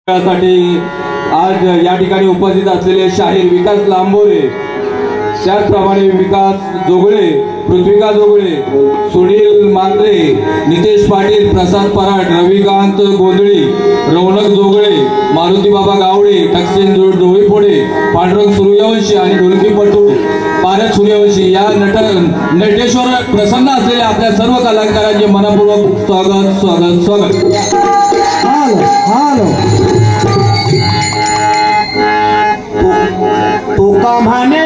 त्यासाठी आज या ठिकाणी उपस्थित असलेले शाहीर विकास लांबोरे, त्याचप्रमाणे विकास जोगळे, पृथ्वीका जोगळे, सुनील मांद्रे, नितेश पाटील, प्रसाद पराट, रविकांत गोंधळी, रौनक जोगळे, मारुती बाबा गावडे, टक्सेन डोईफोडे, पांडुरंग सूर्यवंशी आणि ढोलकीपटू पारद सूर्यवंशी या नटेश्वर प्रसन्न असलेले आपल्या सर्व कलाकारांचे मनपूर्वक स्वागत स्वागत स्वागत। तुका म्हणे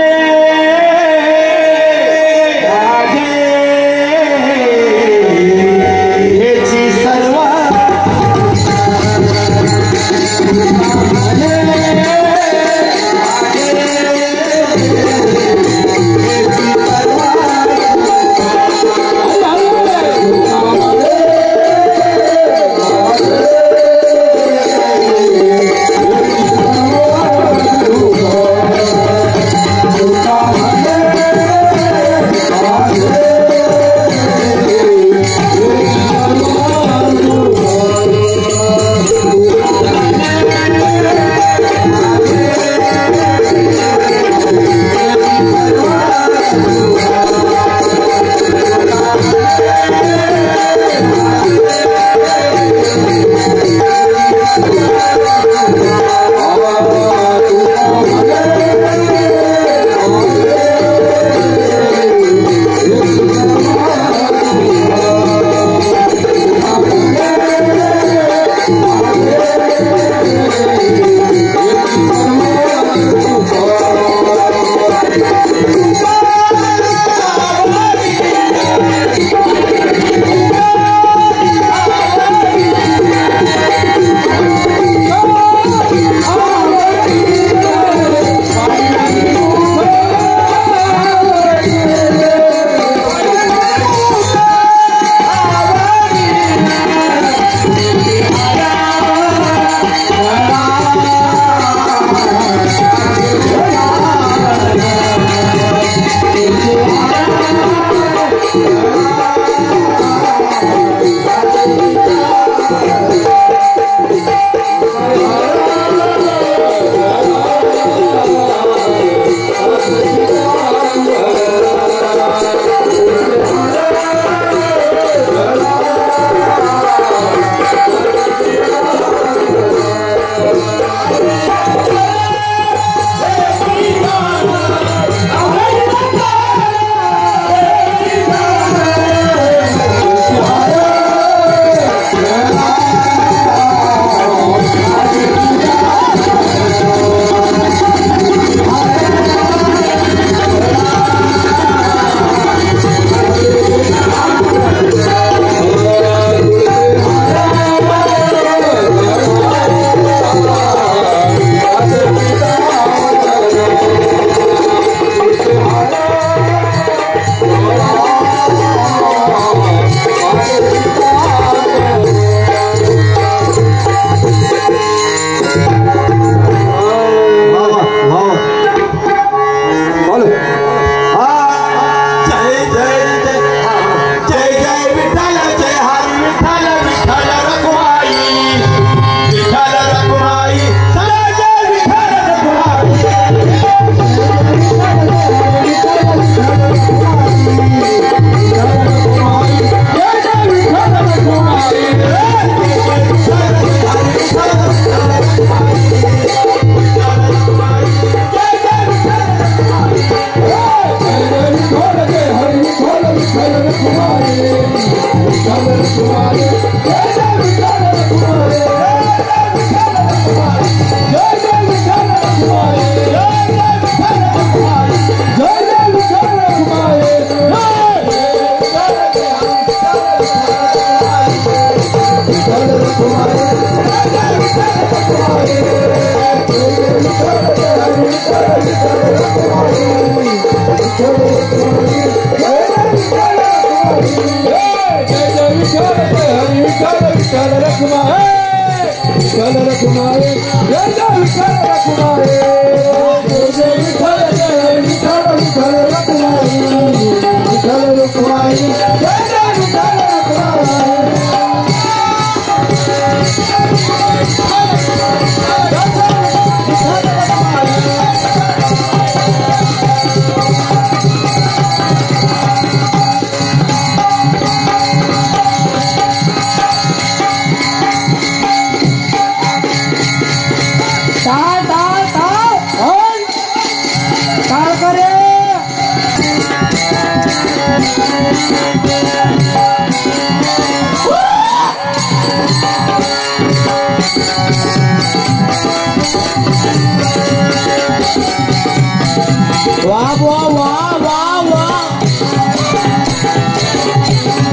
वाह वाह वाह वाह वाह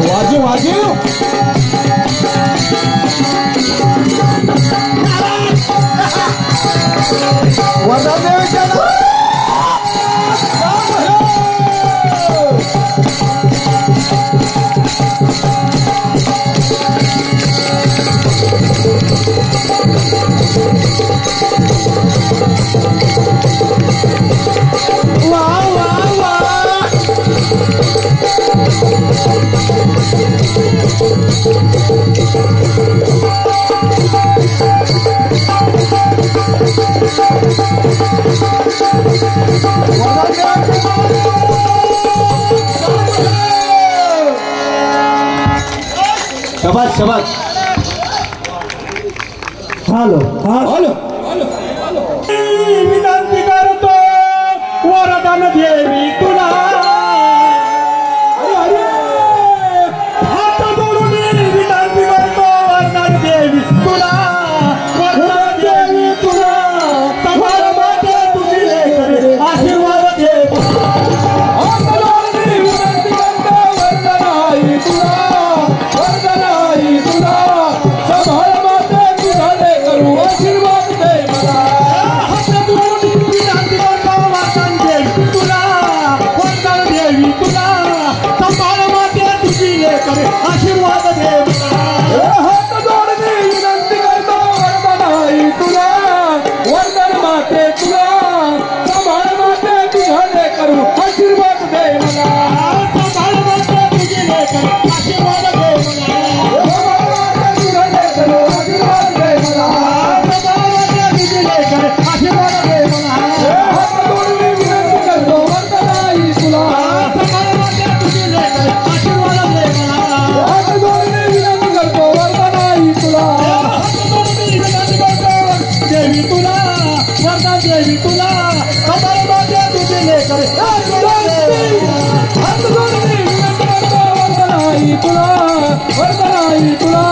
वाजू वाजू शाबाश शाबाश हॅलो हॅलो विनंती करतो वरदान देवी तुला हात जोडून विनंती करतो वरदान देवी तुला वरदान देवी तुला सभार माते तुझी लेकरे आशीर्वाद दे हात जोडून विनंती करतो वरदान आई तुला वरदान आई तुला सभार माते तुझा लेकरू आशीर्वाद दे मला हात जोडून विनंती करतो वरदान देवी तुला वरदान देवी तुला सभार माते तुझी लेकरे आशीर्वाद दे हात जोडून विनंती करतो वरदान आई तुला वरदान माते तुला सभार माते तुझा लेकरू आशीर्वाद दे मला सभार माते तुझी लेकरे आशीर्वाद दे देवी तुला वरदान देवी तुला सभार माते तुझी लेकरे हात जोडून विनंती करतो वरदान आई तुला वरदान आई तुला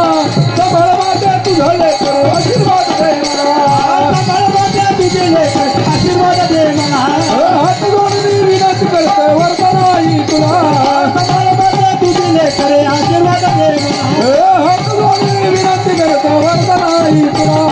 सभार माते तुझा लेकरू आशीर्वाद दे मला सभार माते तुझी लेकरे आशीर्वाद दे मला हात जोडून विनंती करतो वरदान आई तुला सभार माते तुझी लेकरे आशीर्वाद दे मला हात जोडून विनंती करतो वरदान आई तुला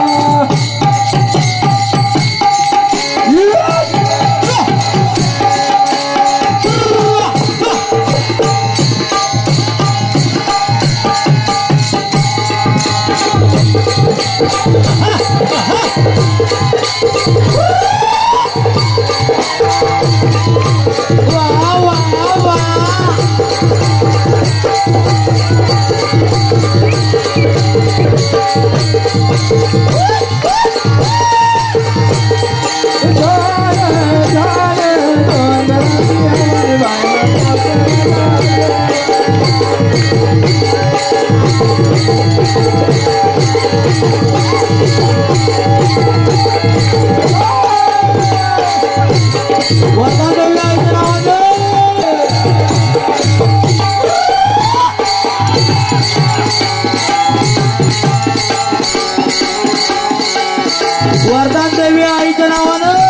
वरदान देवी आईच्या नावानं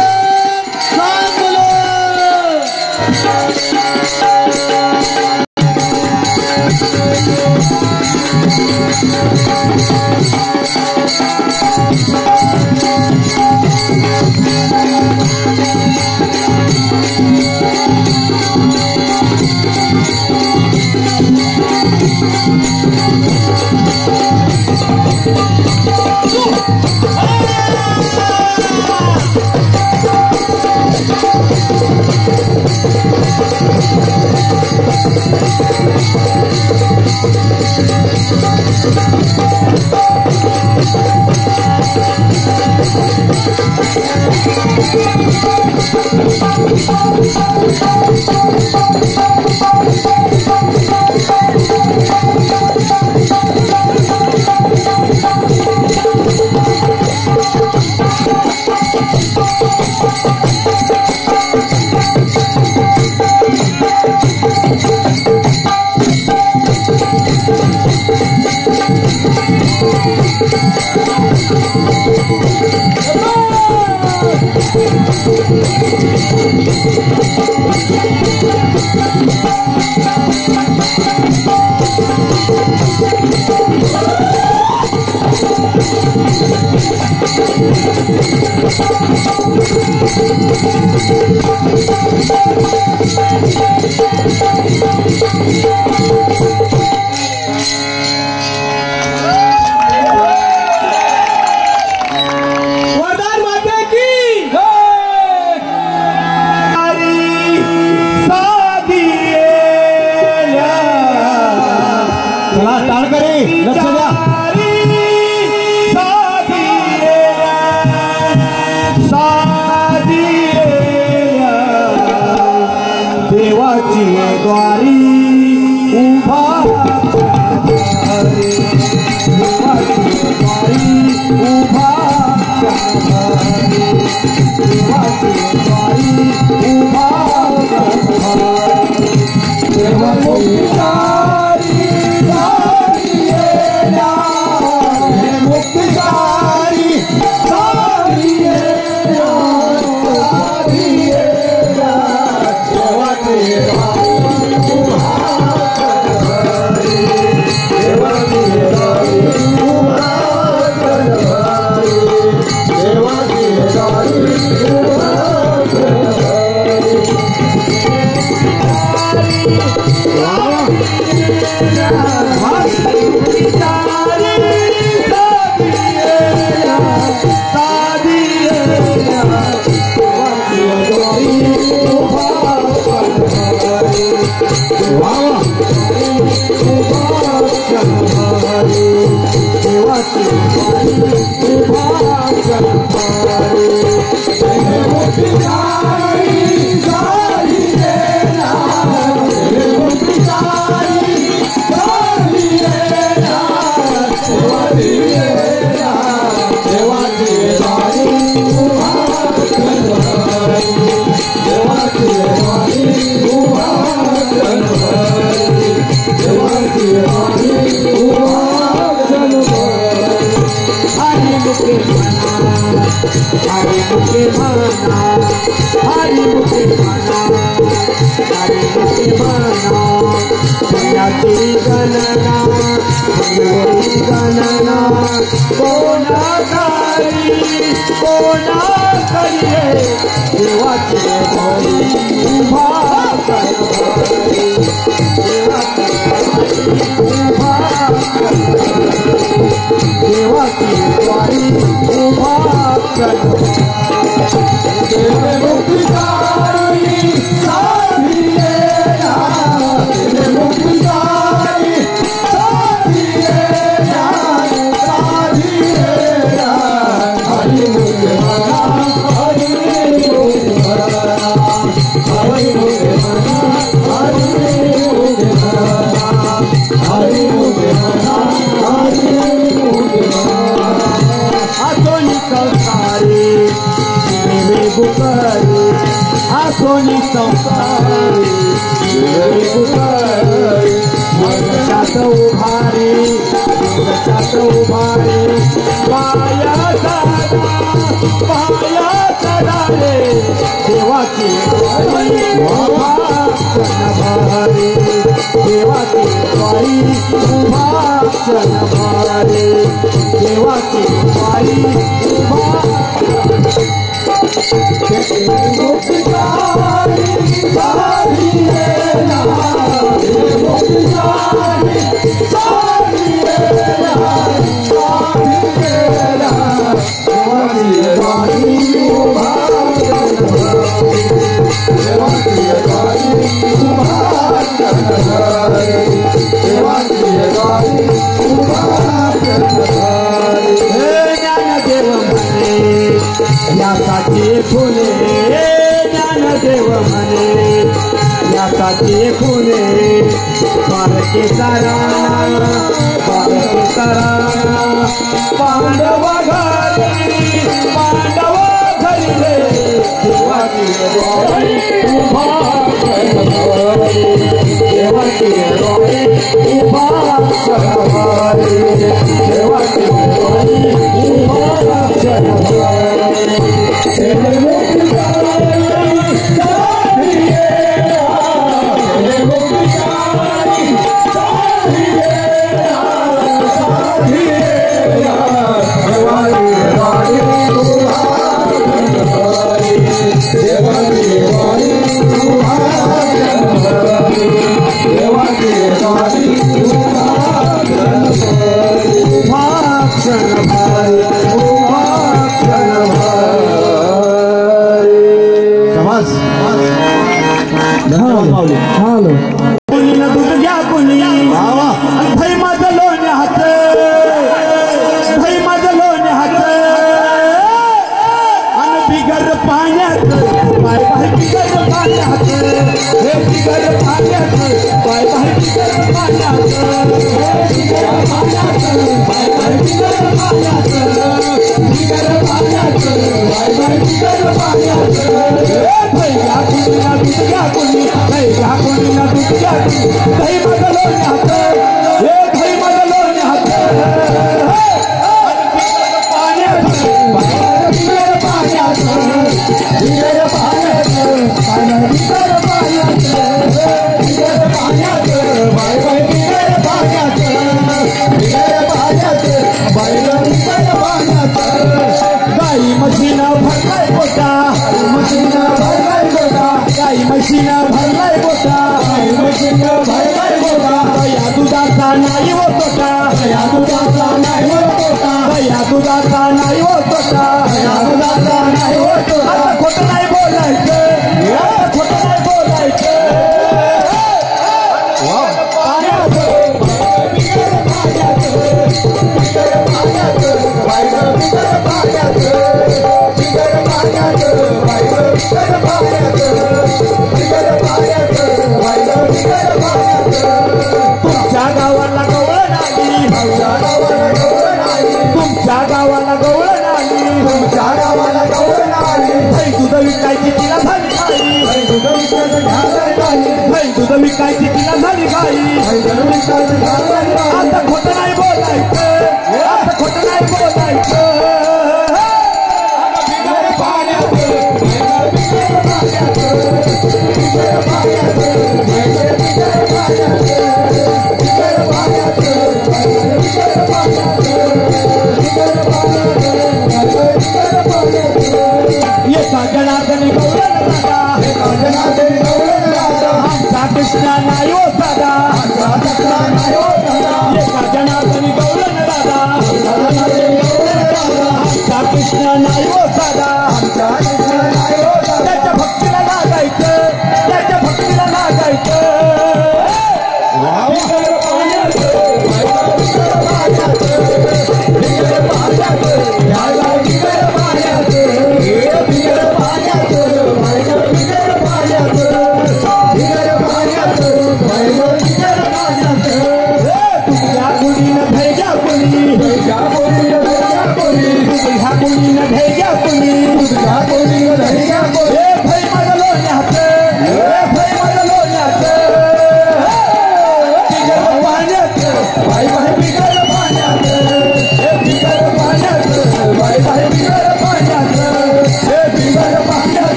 देवाची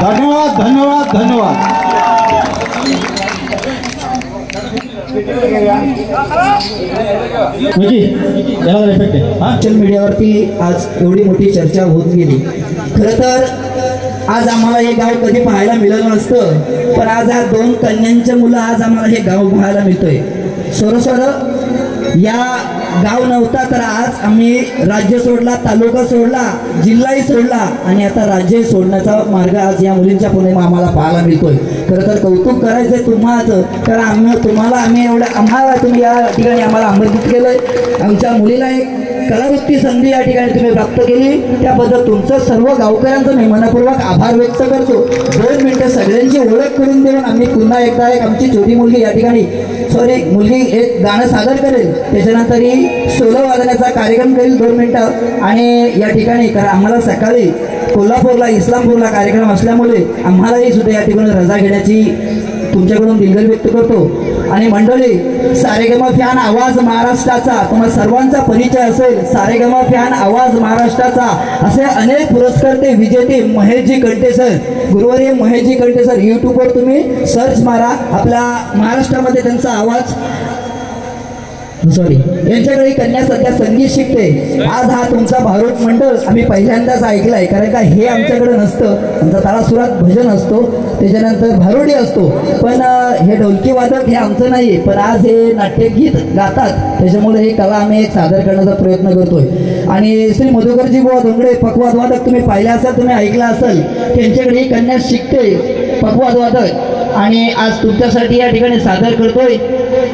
धन्यवाद धन्यवाद धन्यवाद। सोशल मीडियावरती आज एवढी मोठी चर्चा होत गेली। खरं तर आज आम्हाला हे गाव कधी पाहायला मिळालं नसतं, पण आज हा दोन कन्यांच्या मुलं आज आम्हाला हे गाव पाहायला मिळतोय। सोरं या गाव नव्हता तर आज आम्ही राज्य सोडला, तालुका सोडला, जिल्हाही सोडला आणि आता राज्य सोडण्याचा मार्ग आज या मुलींच्या पुढे आम्हाला पाहायला मिळतोय। खरं तर कौतुक करायचंय तुम्हाचं, कारण आम्ही आम्हाला तुम्ही या ठिकाणी आम्हाला आमंत्रित केलंय. आमच्या मुलीला एक कलावृत्ती संधी या ठिकाणी तुम्ही प्राप्त केली, त्याबद्दल तुमचं सर्व गावकऱ्यांचं मी मनपूर्वक आभार व्यक्त करतो. 2 मिनिटं सगळ्यांची ओळख करून देऊन आम्ही पुन्हा एकदा एक आमची छोटी मुलगी या ठिकाणी मुलगी एक गाणं सादर करेल, त्याच्यानंतर ही सोलो वाजवण्याचा कार्यक्रम करेल 2 मिनिटं. आणि या ठिकाणी कारण आम्हाला सकाळी कोल्हापूरला इस्लामपूरला कार्यक्रम असल्यामुळे आम्हालाही सुद्धा या ठिकाणी रजा घेण्याची तुमच्याकडून दिलगिरी व्यक्त करतो. आणि मंडळी, सारेगमा फॅन आवाज महाराष्ट्राचा तुम्हाला सर्वांचा परिचय असेल. सारेगमा फॅन आवाज महाराष्ट्राचा असे अनेक पुरस्कार विजेते महेशजी कंटे सर, गुरुवारी महेशजी कंटे सर, यूट्यूबवर तुम्ही सर्च मारा. आपल्या महाराष्ट्रामध्ये त्यांचा आवाज यांच्याकडे कन्या सध्या संगीत शिकते. आज हा तुमचा भारूड मंडळ आम्ही पहिल्यांदाच ऐकलाय, कारण का हे आमच्याकडे नसतं. आमचा तालासुरात भजन असतो, त्याच्यानंतर भारुडी असतो, पण हे ढोलकी वादक हे आमचं नाही. पण आज हे नाट्यगीत गातात, त्याच्यामुळे ही कला आम्ही एक सादर करण्याचा प्रयत्न करतोय. आणि श्री मधुकरजी बुवा धोंगडे पकवाद वादक तुम्ही पाहिलं असाल, तुम्ही ऐकलं असेल, त्यांच्याकडे ही कन्या शिकते पकवाद वादक. आणि आज तुमच्यासाठी या ठिकाणी सादर करतोय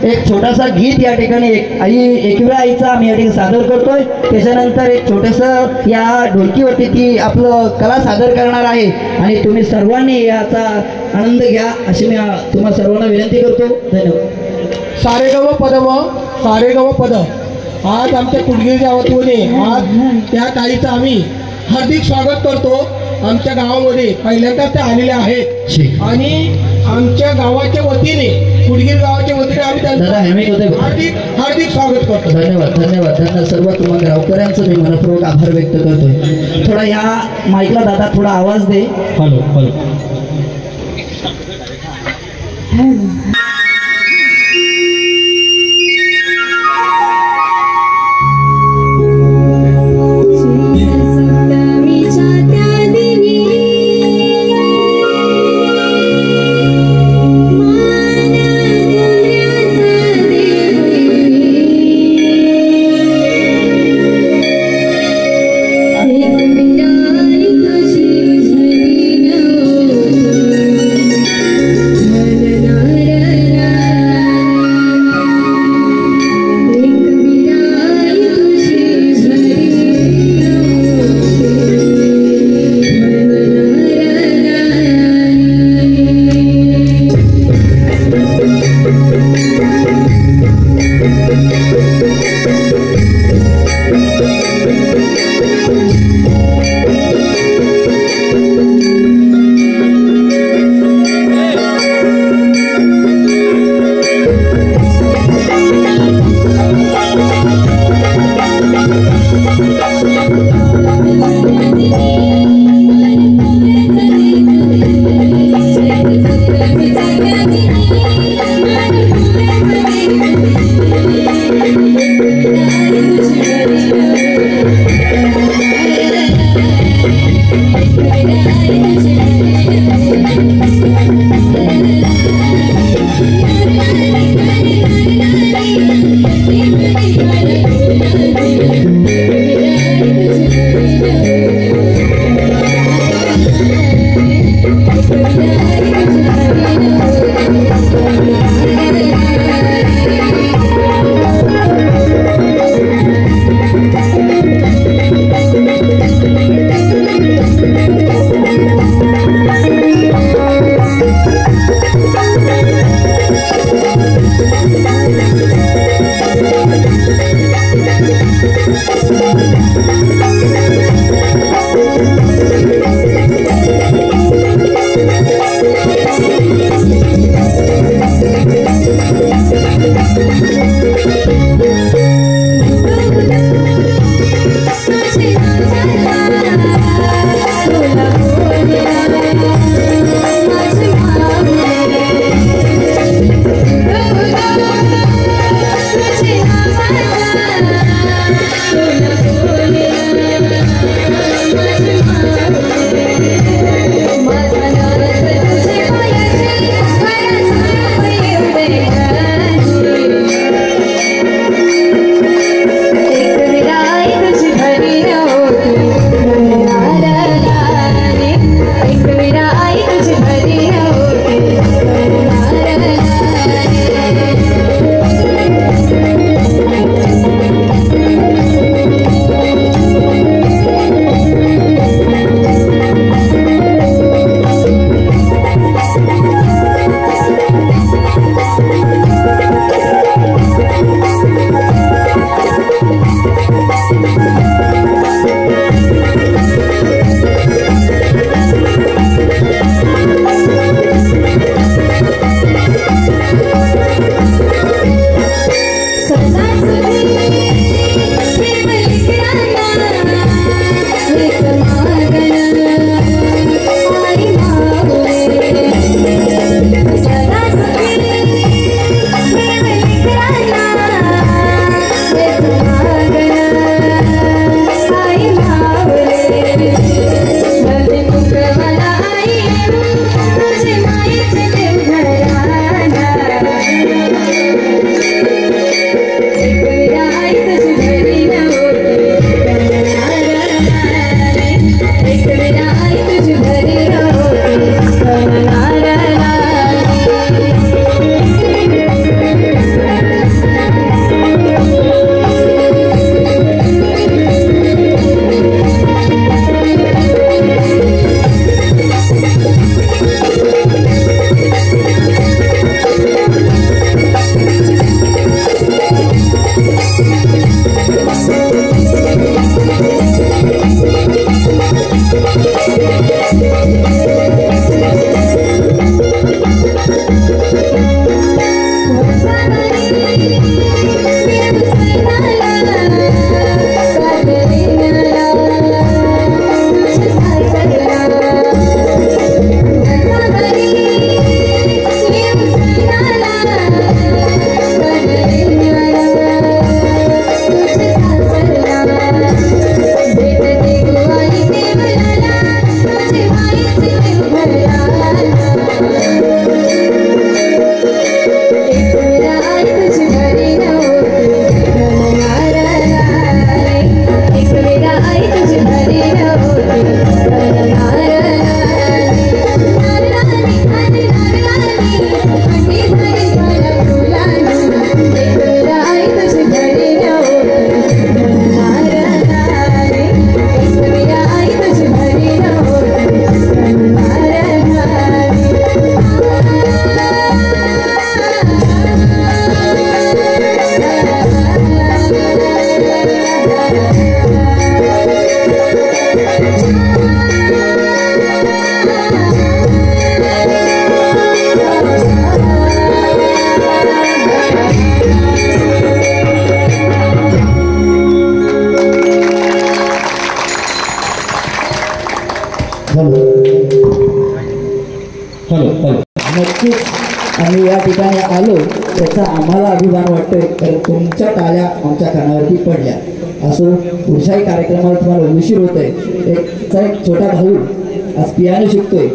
एक छोटासा गीत. या ठिकाणी एकविरा आईचा आम्ही या ठिकाणी सादर करतोय. त्याच्यानंतर एक छोटंसं या ढोलकीवरती ती आपलं कला सादर करणार आहे. आणि तुम्ही सर्वांनी याचा आनंद घ्या अशी मी तुम्हा सर्वांना विनंती करतो. धन्यवाद. सारेगम पद आज आमच्या कुडगिरी गावातून आज त्या ताईचं आम्ही हार्दिक स्वागत करतो. आमच्या गावामध्ये पहिल्यांदाच त्या आलेल्या आहेत आणि आमच्या गावाच्या वतीने कुडगिरी गावाच्या वतीने आम्ही त्यांचं हार्दिक स्वागत करतो. धन्यवाद. सर्व तुम्हाला गावकऱ्यांचं मी मनपूर्वक आभार व्यक्त करतोय. थोडा या माईकला दादा थोडा आवाज दे. हॅलो. नक्कीच आम्ही या ठिकाणी आलो त्याचा आम्हाला अभिमान वाटतोय, तर तुमच्या टाळ्या आमच्या कानावरती पडल्या. असो, पुढच्याही कार्यक्रमाला तुम्हाला उशीर होतोय. एक छोटा भाऊ आज पियानो शिकतोय.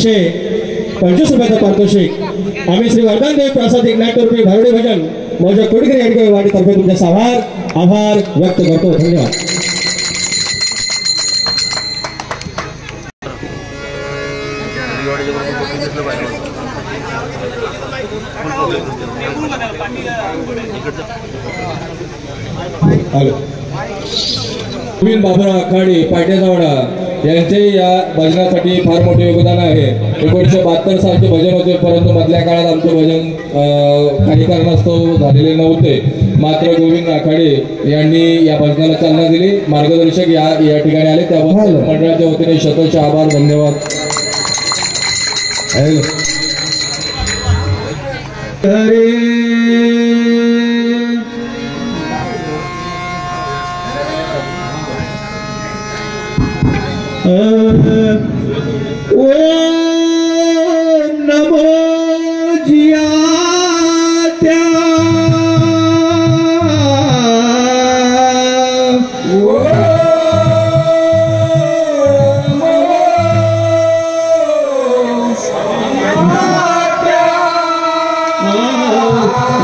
125 रुपयाचा पारितोषिक आम्ही श्री वरदान देव प्रसाद 1 लाख रुपये भारुडे भजन माझ्या कोडकरी या ठिकाणी वाडीतर्फे तुमचा आभार व्यक्त करतो. धन्यवाद. गोविंद बाबुराव आखाडे पाट्याचावाडा यांचे या भजनासाठी फार मोठे योगदान आहे. 1972 सालचे भजन होते, परंतु मधल्या काळात आमचे भजन काही कारणास्तव झालेले नव्हते. मात्र गोविंद आखाडे यांनी या भजनाला चालना दिली. मार्गदर्शक या ठिकाणी आले, त्याबद्दल मंडळाच्या वतीने शतश आभार. धन्यवाद. ओम नमो जियात्या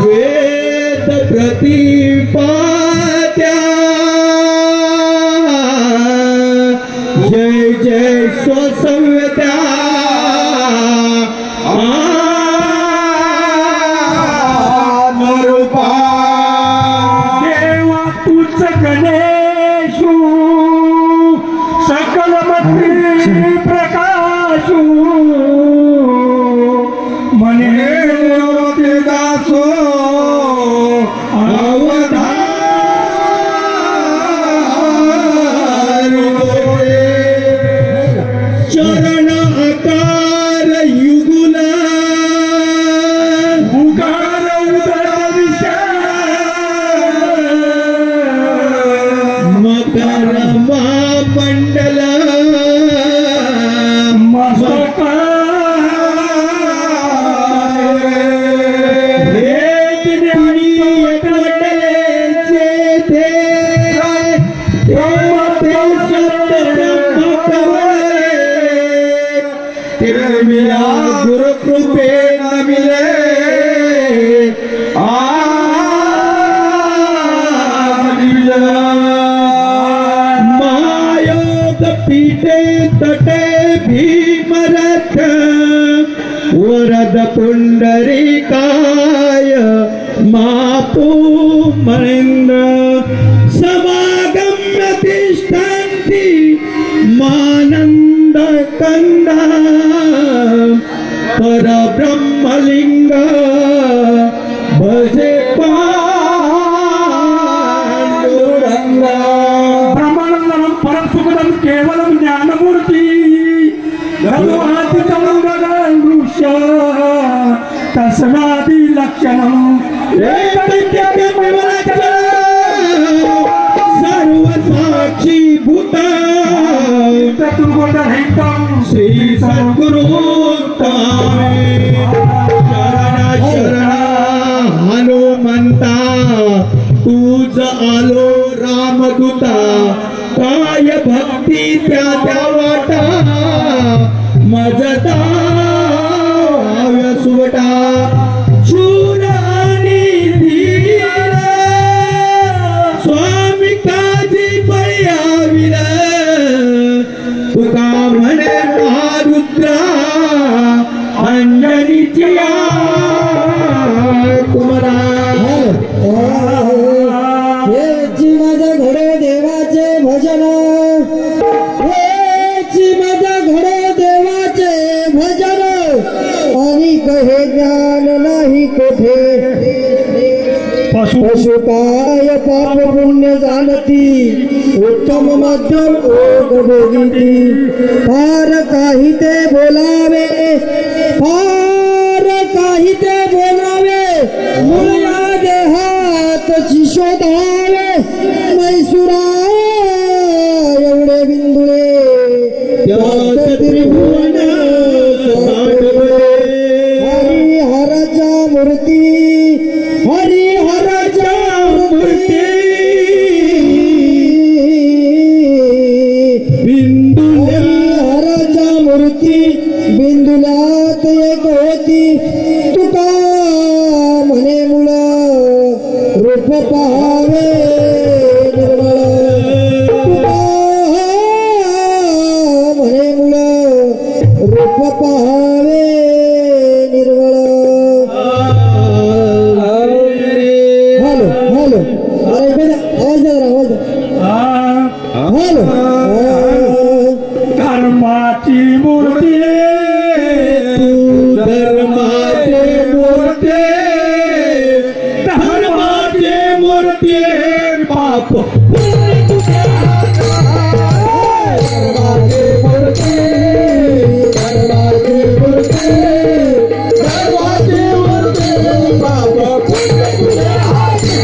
वेद प्रतिपात्या जय जय स्वसंवेद्या नरूपा देवा तुझ गणेशू सकल मंत्री प्रकाशू मने दासो चरण आकार युगुल उकार उदर मकर मंडल मस्तका गुरु कृपे न मिले मायोग पीठे तटे भीमरथ वरद पुंडरीकाय मापू महेंद्र समागम्य तिष्ठन्ति मानंद कंदा परब्रह्मलिंग भजे पांडुरंग ब्रह्मानंदम परमसुखदम केवलम ज्ञानमूर्ति धर्मादितं गगनदृश्य तस्मादि लक्षणम सर्व साक्षी भूत श्री सद्गुरु शरण हनुमंता तुझ आलो रामदूता काय भक्ती त्या वाटा मजता सुवटा शूर आणि धीर स्वामी काजी बळ्याविल तुका म्हणे महारुद्रा अंजनीची कुमारा हेची माझ्या घडे देवाचे भजन हेची माझ्या घडे देवाचे भजन आणि कहे ज्ञान नाही कोठे पशुकाय पाप पुण्य जाणती उत्तम मध्यम ओग भोगिती फार काही ते बोलावे फार काही ते बोलावे मुळा देहात शोधावे मैसुरा एवढे बिंदुळे त्यात त्रिभुवन हरिहराच्या मूर्ती हरिहराच्या मूर्ती बिंदू हराच्या मूर्ती बिंदू पाहावे निर्मळ म्हणे मुळ रूप पाहावे निर्मळ हॅलो हॅलो अरे बेटा आवाज द्या जरा, आवाज द्या हॅलो धर्माची मूर्ती धर्माचे मूर्ती धर्माची मूर्ती पाप धर्माचे मूर्ती धर्माचे मूर्ती धर्माचे मूर्ती बाप धर्माचे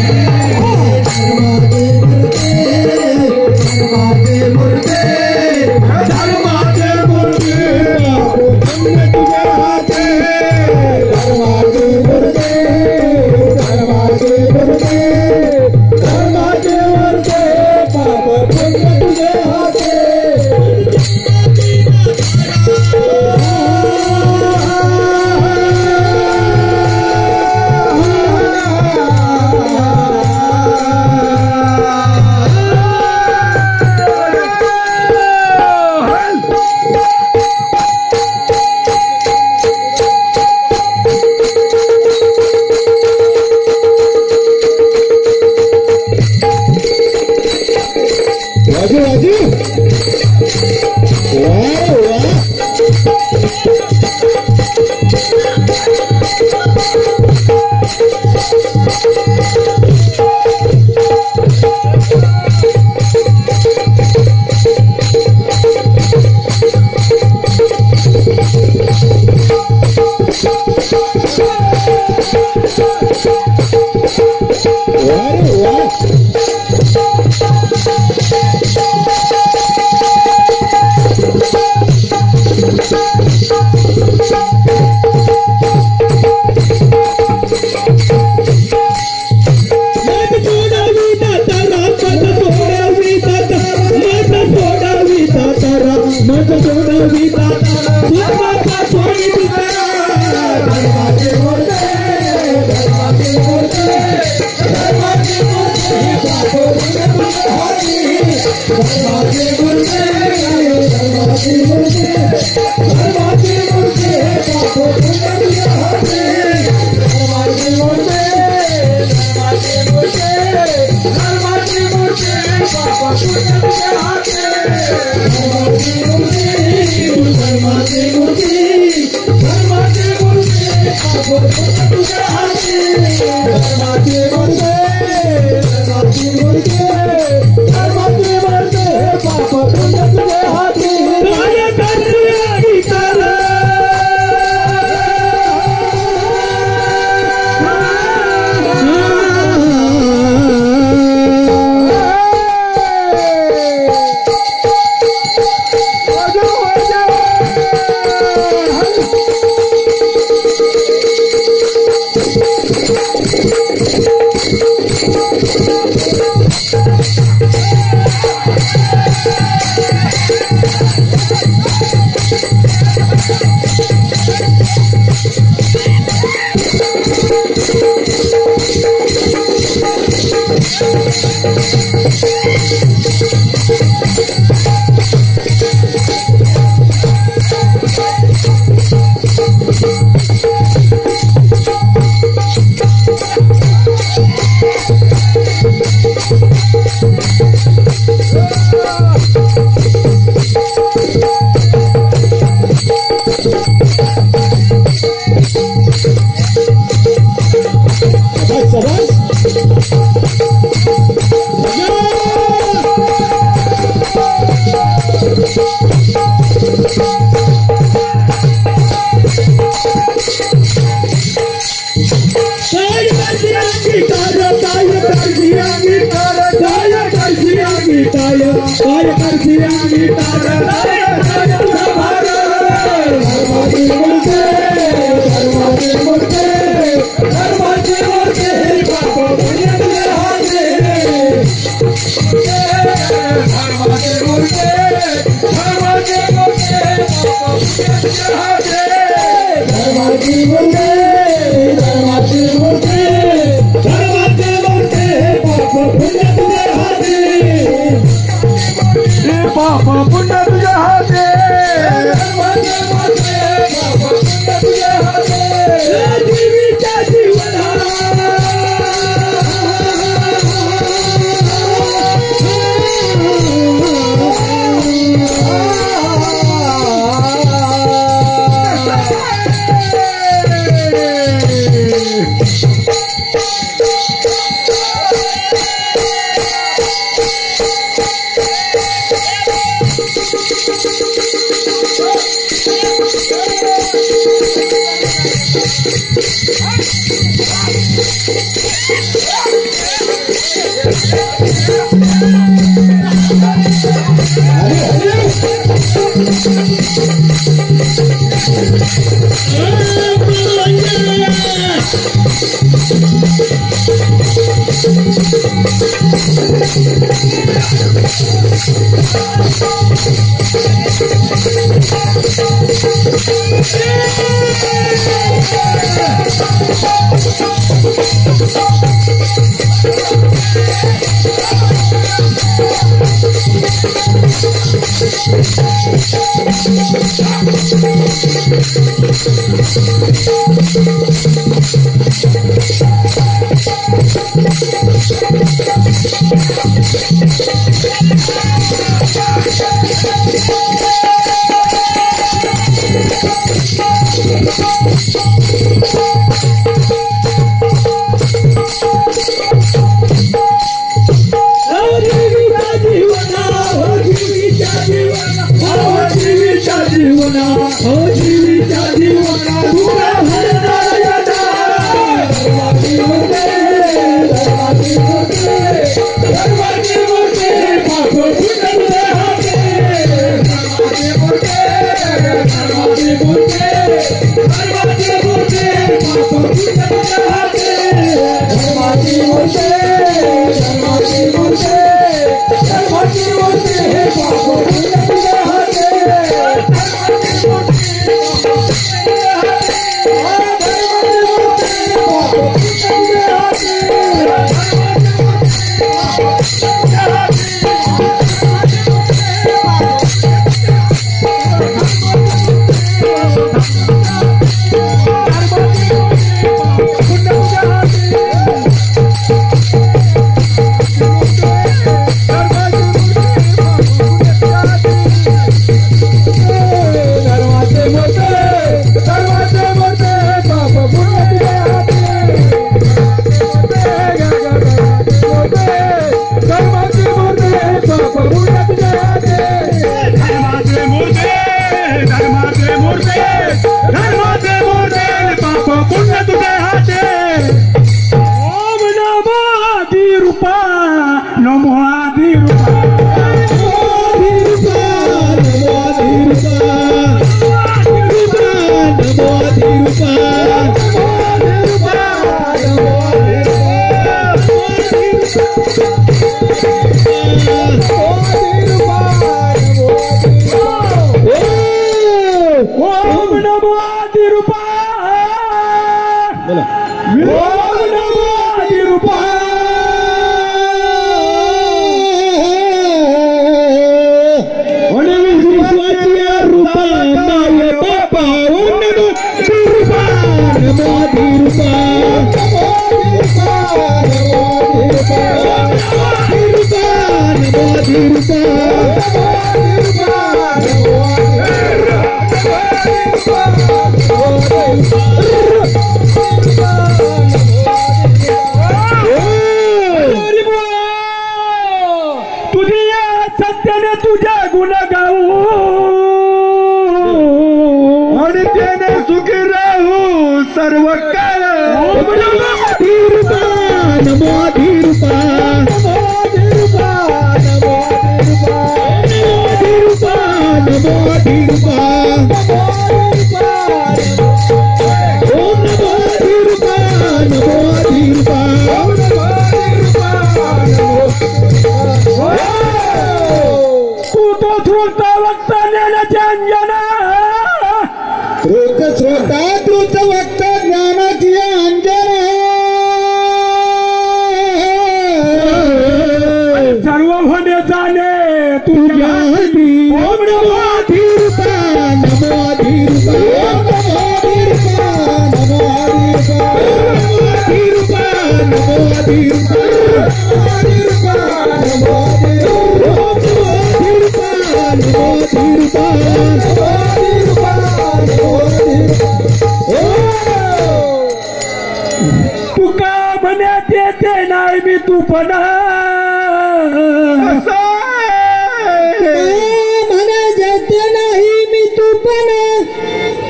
मूर्ती धर्माचे मूर्ती धर्माची मूर्ती बाप पुण्य तुझ्या हाती धर्माचे मूर्ती धर्माचे मूर्ती धर्माचे मूर्ती बाप पुण्य तुझ्या हाती वाजू वाजू वाह वाह धर्माची मूर्ती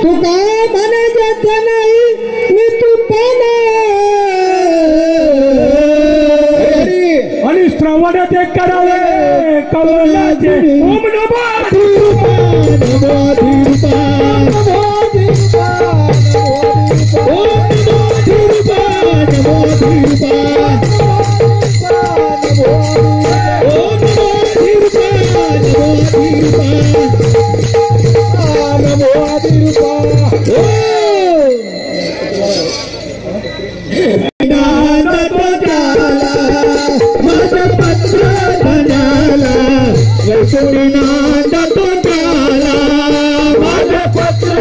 तू काय म्हणे जात नाही मी वडे ते करावे कवलाचे ओम नमो धीरूपा बोला महाराज पत्र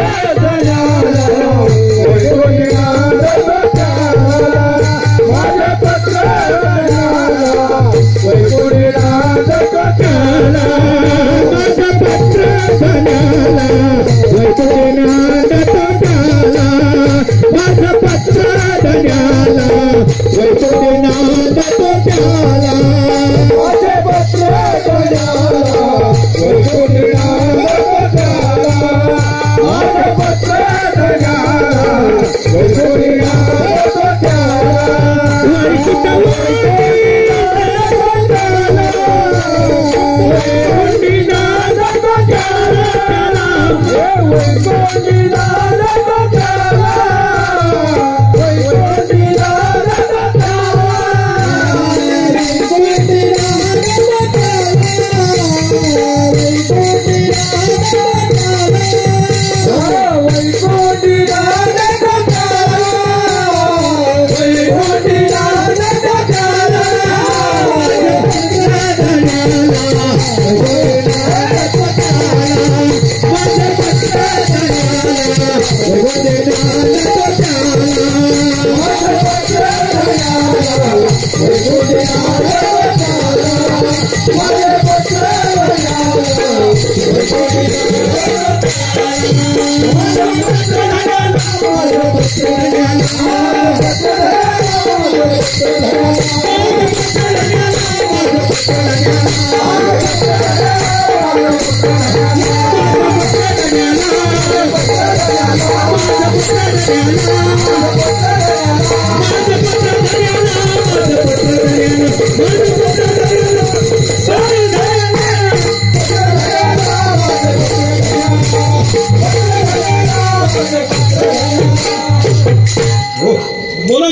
बोला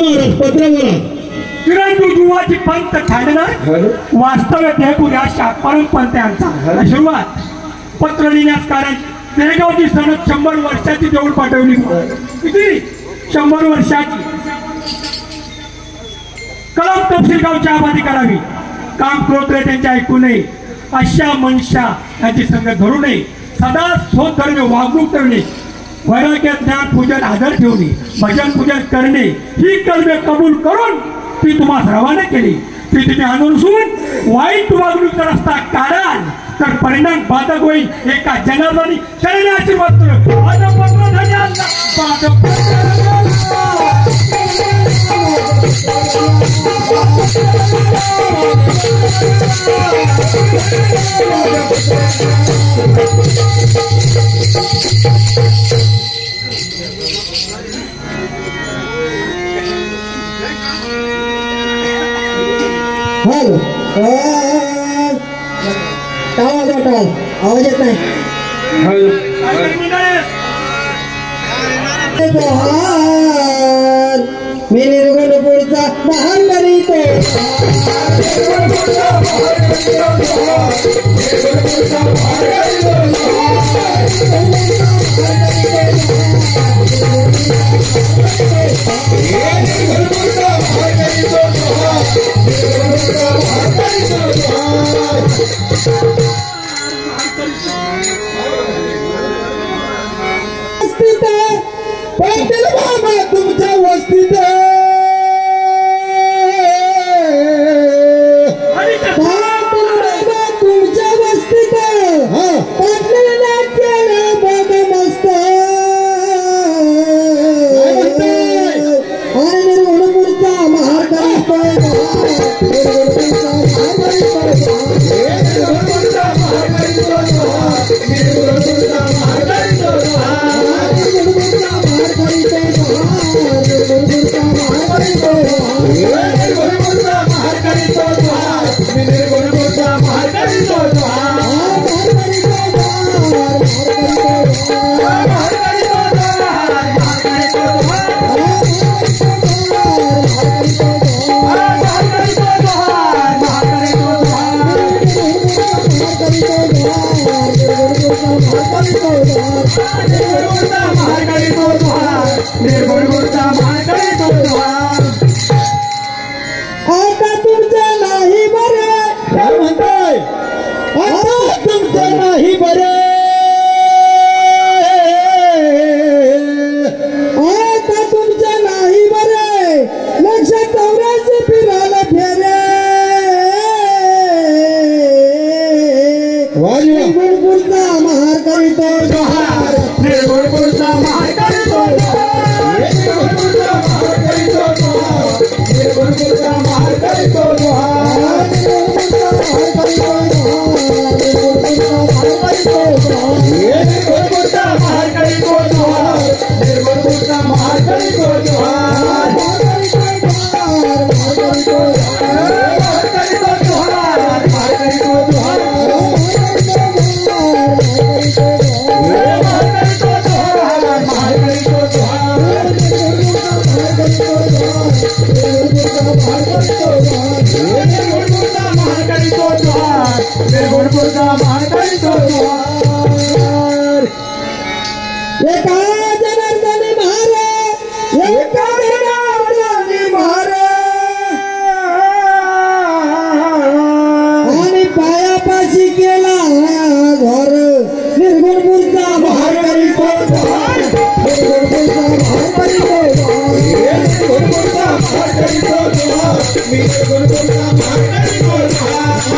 किरण पंत ठाणेदार वास्तव्यात हे पुऱ्या परमपंथांचा सुरुवात पत्र लिहिण्यास कारण बेळगावची सणत 100 वर्षाची देऊळ पाठवली किती 100 वर्षाची कलम तपशील गावची आबादी करावी काम क्रोध त्यांच्या ऐकू नये अशा मनुष्या यांची संगत धरू नये सदा स्वत धर्म वागणूक करणे वैराग्य ज्ञान पूजन आदर ठेवणे भजन पूजन करणे ही कर्मे कबूल करून ती तुम्हाला रवाना केली ती तुम्ही अनुसरून वाईट वागणूक रस्ता काढाल तर परिणाम बाधक होईल एका जनार्दनी शरीर आशीर्वाद हॅलो टाळ आवाज येत नाही मी निर्गुणपूरचा महान करीतो पाटील बाबा तुमच्या वस्तीत तुमच्या वस्तीत पाटलाला केलं बघ मस्त आणि निर्गुणपूरचा महार करतोय करीतो जोहार निर्गुणचा महार करीतो जोहार निर्गुणचा महार करीतो जोहार आता तुमचं नाही बरे काय म्हणताय आता तुमचं नाही बरे आता तुमचं नाही बरे लक्ष 84 फिरायला फेरे निर्गुणपुरचा महार करीतो जोहार निर्गुणपुरचा महार करीतो जोहार निर्गुणपुरचा महार करीतो जोहार निर्गुणपुरचा महार करीतो जोहार निर्गुणपुरचा महार करीतो जोहार निर्गुणपुरचा महार करीतो जोहार निर्गुणपुरचा महार करीतो जोहार एका जनार्दनी महार एका जनार्दनी महार आणि पायापाशी केला घर निर्गुणपुरचा महार करीतो जोहार निर्गुणपुरचा महार करीतो जोहार निर्गुणपुरचा महार करीतो जोहार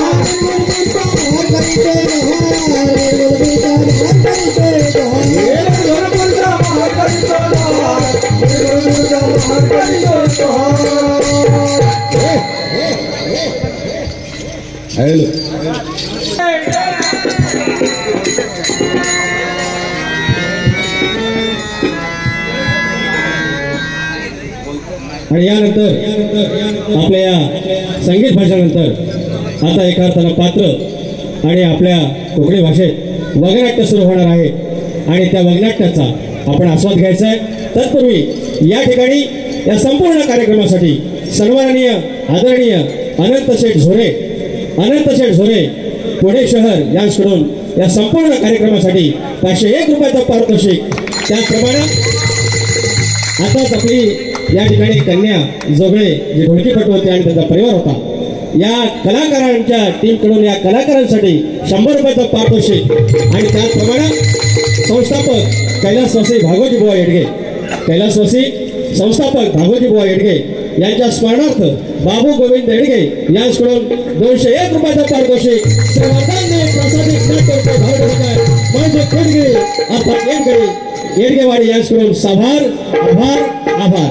निर्गुणपुरचा महार करीतो जोहार आणि यानंतर आपल्या या संगीत भाषणानंतर आता एका अर्थानं पात्र आणि आपल्या कोकणी भाषेत वगनाट्य सुरू होणार आहे आणि त्या वगनाट्याचा आपण आस्वाद घ्यायचा आहे. तत्पूर्वी या ठिकाणी या संपूर्ण कार्यक्रमासाठी सन्माननीय आदरणीय अनंत शेठ झोरे पुणे शहर यांच्याकडून या संपूर्ण कार्यक्रमासाठी 501 रुपयाचा पारितोषिक. त्याचप्रमाणे आताच आपली या ठिकाणी कन्या जोगळे जे ढोलकीपटू होते आणि त्यांचा परिवार होता, या कलाकारांच्या टीमकडून या कलाकारांसाठी 100 रुपयाचं पारितोषिक. आणि त्याचप्रमाणे संस्थापक कैलासवासी भागवती बुवा येडगे यांच्या स्मरणार्थ बाबू गोविंद येडगे यांच्याकडून 201 रुपयाचं पारितोषिक. सर्वांनी प्रसादित येडगेवाडी यांच्याकडून आभार.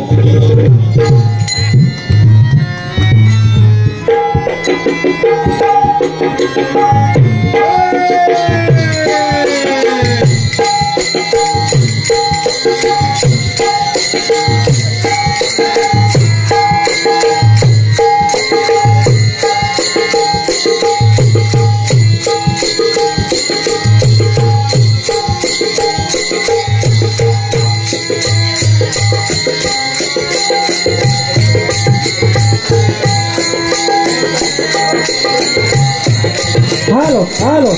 Halo.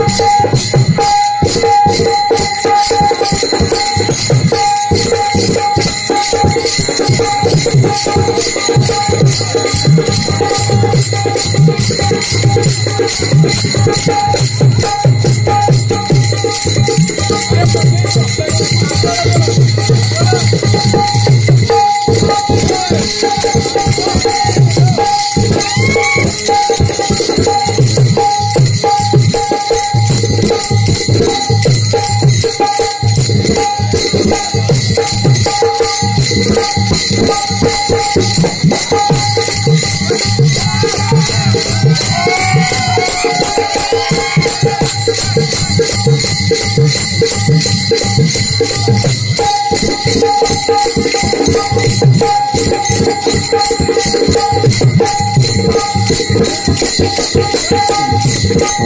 Thank you.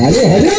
अरे अरे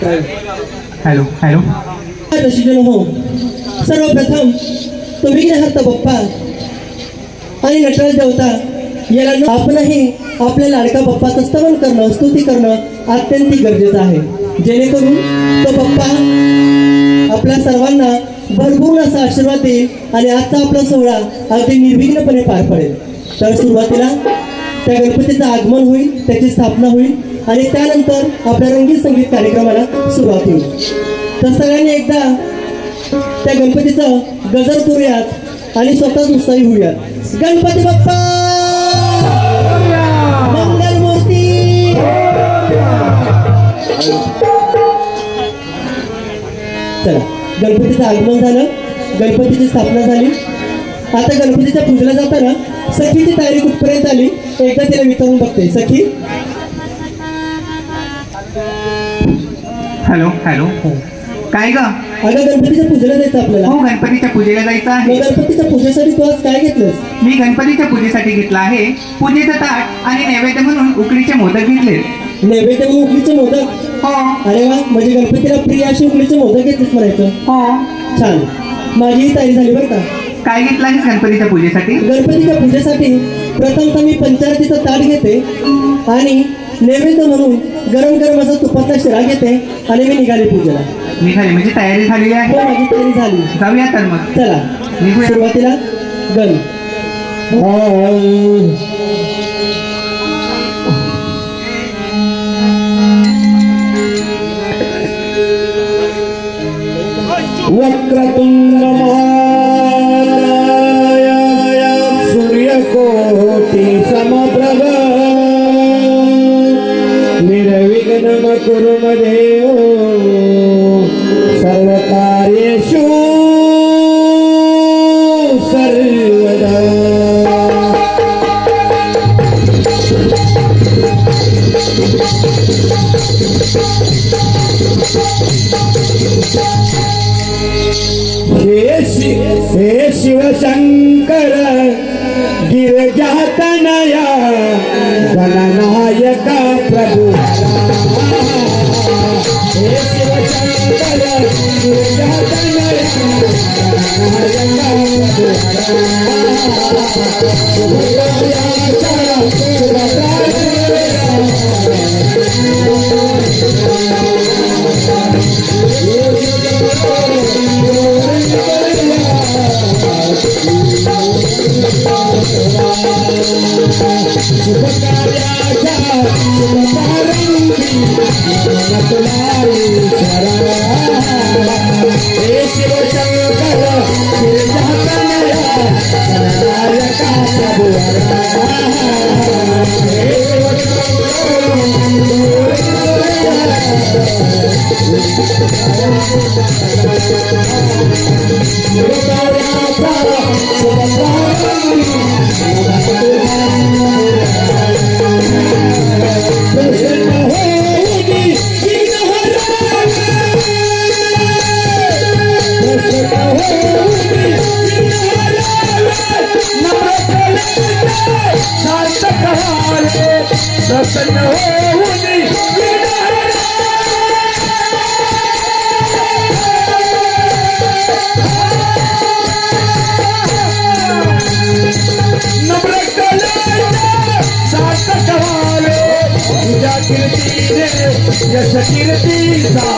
हॅलो हॅलो हो सर्वप्रथम तो विघ्नहर्ता बाप्पा आणि नटराज देवता याला आपणही आपल्या लाडका बाप्पाचं स्तवन करणं स्तुती करणं अत्यंत गरजेचं आहे, जेणेकरून तो बाप्पा आपल्या सर्वांना भरपूर असा आशीर्वाद देईल आणि आजचा आपला सोहळा अगदी निर्विघ्नपणे पार पडेल. तर सुरुवातीला त्या गणपतीचं आगमन होईल, त्याची स्थापना होईल आणि त्यानंतर आपल्या रंगीत संगीत कार्यक्रमाला सुरुवात होईल. तर सगळ्यांनी एकदा त्या गणपतीचं गजर करूयात आणि स्वतःच उत्साही होऊयात. गणपती बाप्पा मंगलमूर्ती. चला, गणपतीचं आगमन झालं, गणपतीची स्थापना झाली. आता गणपतीच्या पूजेला जाताना सखीची तयारी कुठपर्यंत आली एकदा तिला विचारून बघते. सखी. हॅलो हॅलो काय ग? अगं गणपतीच्या पूजेला जायचं आपल्याला. हो गणपतीच्या पूजेला जायचं आहे. गणपतीच्या पूजेसाठी तू आज काय घेतलंस? मी गणपतीच्या पूजेसाठी घेतला आहे पूजेचं ताट आणि नैवेद्य म्हणून उकडीचे मोदक घेतले. नैवेद्य म्हणून उकडीचे मोदक? हो. अरे वा, म्हणजे गणपतीला प्रिय अशी उकडीचे मोदक घेतलेस म्हणायचं. हो. छान, माझी तयारी झाली बरं का. काय घेतलं आहे गणपतीच्या पूजेसाठी? गणपतीच्या पूजेसाठी प्रथमतः मी पंचारतीचं ताट घेते आणि नैवेद्य म्हणून गरम गरम असा तुपातला शिरा घेते आणि मी निघाली पूजेला. निघाली म्हणजे तयारी झालेली आहे? हो, माझी तयारी झाली. जाऊया तर मग. चला निघूया. सुरुवातीला गण वक्रतुंड महाकाय सूर्यकोटि समप्रभ निर्विघ्नं कुरु देव सर्वकार्येषु सर्वदा. हे शिवशंकर गिरिजातनया गणनायका प्रभु. हे शिवशंकर गिरिजातनया गणनायका यश कीर्ती शंकर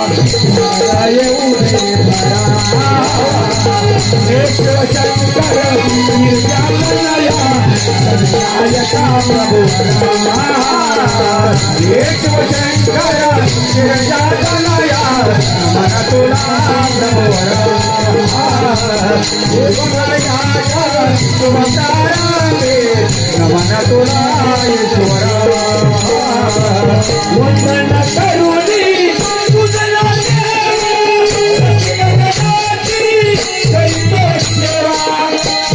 निर्जातनया गणनायका प्रभु. शंकर निर्जातनया मन तुला नमन तुला ईश्वर. वंदन करुणी तुझला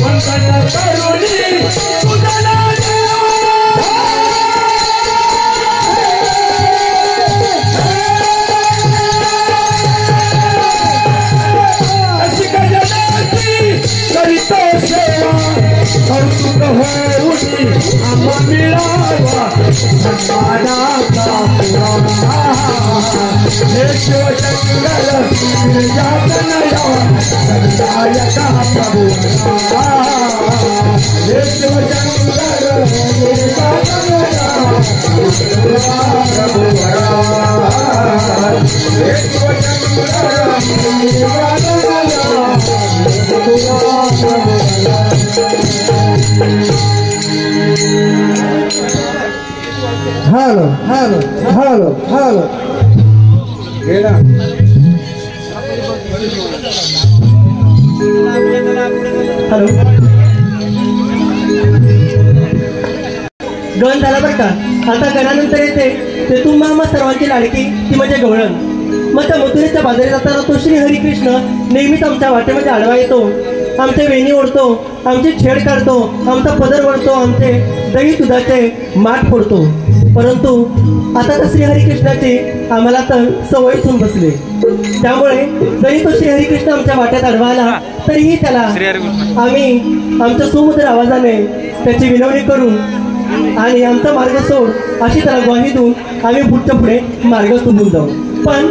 वंदन करुणी तुझला करीतो सेवा कौतुक होऊनी आम्हा मिळावा शिवशंकर गिरिजातनया संतायका प्रभु हे शिवशंकर गिरिजातनया प्रभु हे Shivshankar Girijatanaya hello hello hello hello गेला हॅलो गण झाला बरं का. आता गणानंतर येते ते तू मामा सर्वांची लाडकी ती म्हणजे गवळण. मग त्या मथुरेच्या बाजारी जाताना तो श्री हरिकृष्ण नेहमीच आमच्या वाटेमध्ये आडवा येतो, आमचे वेणी ओढतो, आमची छेड काढतो, आमचा पदर वळतो, आमचे दही दुधाचे माठ फोडतो. परंतु आता तर श्रीहरिकृष्णाची आम्हाला तर सवयच होऊन बसली. त्यामुळे जरी तो श्रीहरिकृष्ण आमच्या वाट्यात आडवा आला तरीही त्याला आम्ही आमच्या सुमधुर आवाजाने त्याची विनवणी करून आणि आमचा मार्ग सोड अशी त्याला ग्वाही देऊन आम्ही पुढच्या पुढे मार्ग सोडून जाऊ. पण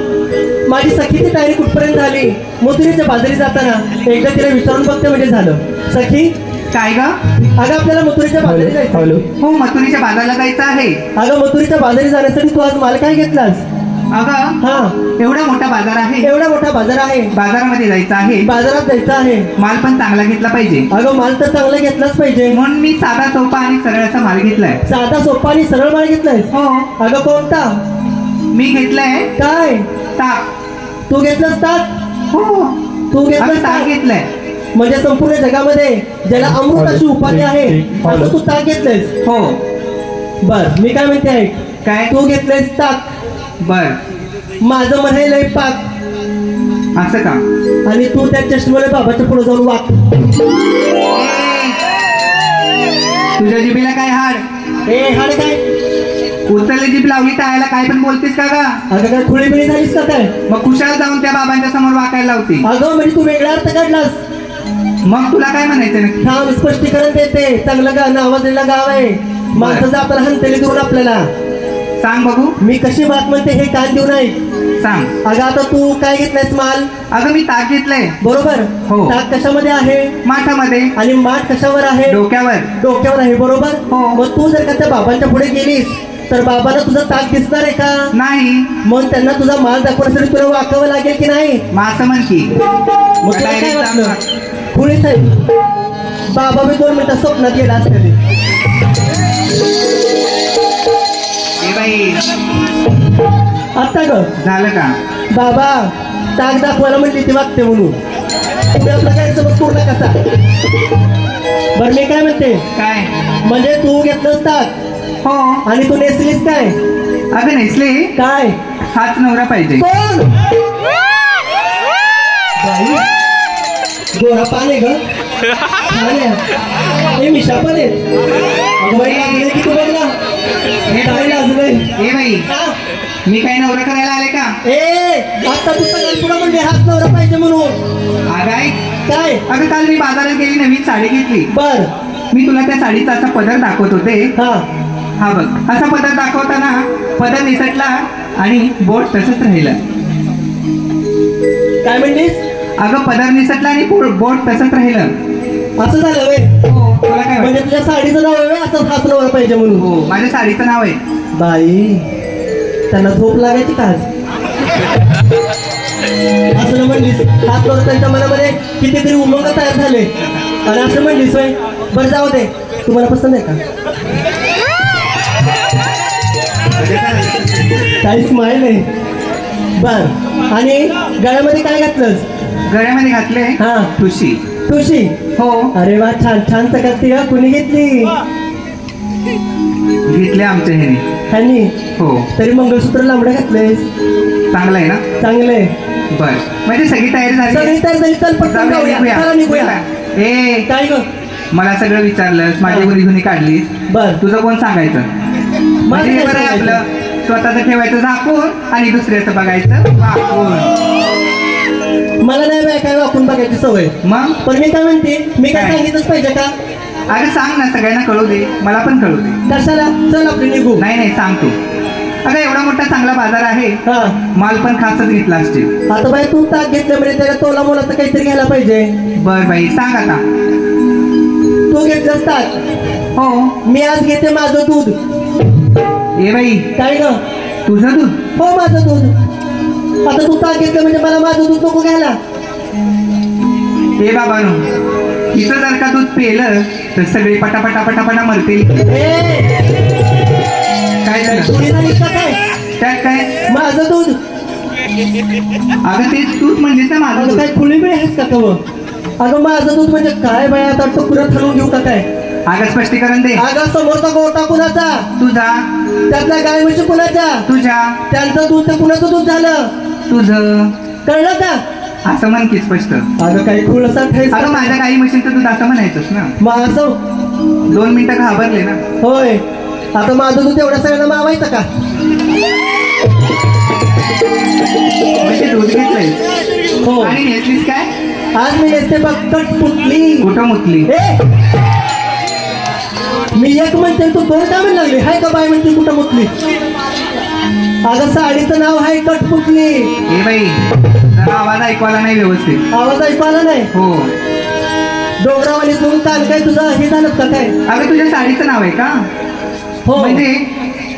माझी सखीची तयारी कुठपर्यंत झाली. मथुरेच्या बाजारी जाताना एकदा तिला विचारून बघते म्हणजे झालं. सखी काय ग? अगं आपल्याला मथुरेच्या बाजारी जायचं. हो मथुरेच्या बाजारला जायचं आहे. अगं मथुरेच्या बाजारी जाण्यासाठी तू आज माल काय घेतलास? अगं हा एवढा मोठा बाजार आहे. एवढा मोठा बाजार आहे. बाजारामध्ये जायचं आहे. बाजारात जायचं आहे. माल पण चांगला घेतला पाहिजे. अगं माल तर चांगला घेतलाच पाहिजे. म्हणून मी साधा सोपा आणि सरळ असा माल घेतलाय. साधा सोपा आणि सरळ माल घेतलाय. हो अगं कोणता? मी घेतलाय काय? ताक. तू घेतलास ताक? हो तू घेतलास ताक ताक? घेतलाय. म्हणजे संपूर्ण जगामध्ये ज्याला अमृत अशी उपाधी आहे असं तू ताक घेतलंयस. हो बर मी काय म्हणते आहे काय? तू घेतलंयस ताक. बर माझं म्हणायलंय पाक. असं का? आणि तू त्या चष्मेला बाबाच्या पुढे जाऊन वाक. तुझ्या जिभेला काय हाड? ए हाड काय? उचलले जीभ लावली टाळायला काय पण बोलतेस का ग? अगं काय खुळी बिळी झालीस का काय? मग कुशाला जाऊन त्या बाबांच्या समोर वाकायला लावते. अगं म्हणजे तू वेगळा अर्थ काढलास. मग तुला काय म्हणायचं नक्की? थांब स्पष्टीकरण देते. चांगलं गाणं आवाजलेलं गाव आहे. माणसाचं आपल्याला हंतेली करून आपल्याला सांग बघू. मी कशी बात म्हणते हे कान देऊ नाही. सांग. अगं आता तू काय घेतलायस माल? अगं मी ताक घेतलंय. बरोबर. हो. ताक कशामध्ये आहे? माठामध्ये. आणि माठ कशावर आहे? डोक्यावर. डोक्यावर आहे. बरोबर. हो. मग तू जर का त्या बाबांच्या पुढे गेलीस तर बाबांना तुझं ताक दिसणार आहे का? नाही. मग त्यांना तुझा माल दाखवण्यासाठी तुला वाकावं लागेल की नाही? मग असं म्हण की. मग तुला काय वाटलं? खुळीच आहे. बाबा मी 2 मिनिटात स्वप्नात गेला असते. ए बाई आता ग झालं का? बाबा ताक दाखवायला म्हणली ती वागते म्हणून. तुम्ही आपला काय समज पूर्ण कसा. बरं मी काय म्हणते काय? म्हणजे तू घेतलंस ताक हो. आणि तू नेसलीस काय? अगं नेसले काय? हाच नवरा पाहिजे. कोण? बाई गोरा पाने ग. हे मिशा पण आहे. अगं बाई लागले की तू बघ ना. काय लाजलंय. ए बाई मी काय नवरा करायला आले का? ए आता तू सगळ्यात पुढे म्हणजे हाच नवरा पाहिजे म्हणून. अगं ऐक. काय? अगं काल मी बाजारात गेली नवीन साडी घेतली. बर मी तुला त्या साडीचा असा पदर दाखवत होते. हा हा बघ असा पदर दाखवताना पदर निसटला आणि बोट तसंच राहिलं. काय म्हणलीस? अगं पदर निसटला आणि बोट तसंच राहिलं. असं झालं वे. हो तुला काय म्हणजे वाटतं? तुझ्या साडीचं नाव आहे असं हाच नवरा पाहिजे म्हणून. हो माझ्या साडीचं नाव आहे. बाई त्यांना झोप लागायची का? असं म्हणलीस हाच नवरा त्यांच्या मनामध्ये कितीतरी उमंग तयार झाले आणि असं म्हणलीस वय. बरं जाऊ दे. तुम्हाला पसंत आहे का? काही स्माईल आहे. बर आणि गळ्यामध्ये काय घातलंस? गळ्यामध्ये घातले हा ठुशी. तुळशी. हो अरे वा छान छान चकाकती का. कुणी घेतली? घेतले आमच्या ह्याने. ह्यांनी. हो. तरी मंगळसूत्र लांबडं घातलंयस. चांगलं आहे ना? चांगले. बर म्हणजे सगळी तयारी झाली. सगळी तयार झाली. चल पटकन जाऊया. चला निघूया. ए काय ग? मला सगळं विचारलंस माझी गुन्हेगारी काढलीस. बर तुझं कोण सांगायचं? म्हणजे हे बरं आहे आपलं स्वतःचं ठेवायचं झाकून आणि दुसऱ्याचं बघायचं वाकून. मला नाही बाय काय वाकून बघायची सवय. मग पण मी काय म्हणते मी काय काय? सांगितलंच पाहिजे का? अगं सांग ना सगळ्यांना कळू दे मला पण कळू दे. कशाला? चल आपली निघू. नाही नाही सांग तू. अगं एवढा मोठा चांगला बाजार आहे, हा माल पण खासच घेतला असतील. आता बाई तू ताक घेतलं म्हणजे त्याला तोला मोलाचं काहीतरी घ्यायला पाहिजे. बर बाई सांग आता. तू घेतलंस ताक, हो मी आज घेते माझं दूध. ए बाई काय ग? तुझं दूध? हो माझं दूध. आता तू ताक घेतलं म्हणजे मला माझं दूध नको घ्यायला. ए बाबानो, तिचं जर का दूध पिलं तर सगळे पटापटा पटापटा मरतील. काय झालं? काय त्यात काय? माझं दूध. अगं ते दूध म्हणलीस ना माझं अगं दूध. काय खुली बिळी आहेस का तू? अगं माझं दूध म्हणजे काय बाय? आता तो पुरत ठरवून घेऊ का काय? अगं स्पष्टीकरण दे. अगं समोरचा गोटा कुणाचा? तुझा. त्यातला गाय म्हशी कुणाच्या? तुझ्या. त्यांचं दूध तर कुणाचं दूध झालं? तुझं. कळलं का? असं म्हण की स्पष्ट. अगं काही खुळसा अगं माझ्या काही म्हशींचं दूध असं म्हणायचंच ना. मग असं 2 मिनिटं घाबरले ना. होय. आता माझं दूध एवढ्या सगळ्यांना मावायचं का? म्हणजे दूध घेतलंय हो. आणि नेसलीस काय? आज मी नेसते बघ कटपुतली. कुठं मुतली? मी एक म्हणते तू 2 काय म्हण लागली? हाय का बाय म्हणते कुठं मुतली? अगं साडीचं नाव आहे कटपुतली. ए बाई जरा आवाज ऐकवायला नाही व्यवस्थित. आवाज ऐकू आला नाही? हो. डोंगरावाली दोन कान काय तुझं हे झालं का काय? अगं तुझ्या साडीचं नाव आहे का? हो. म्हणजे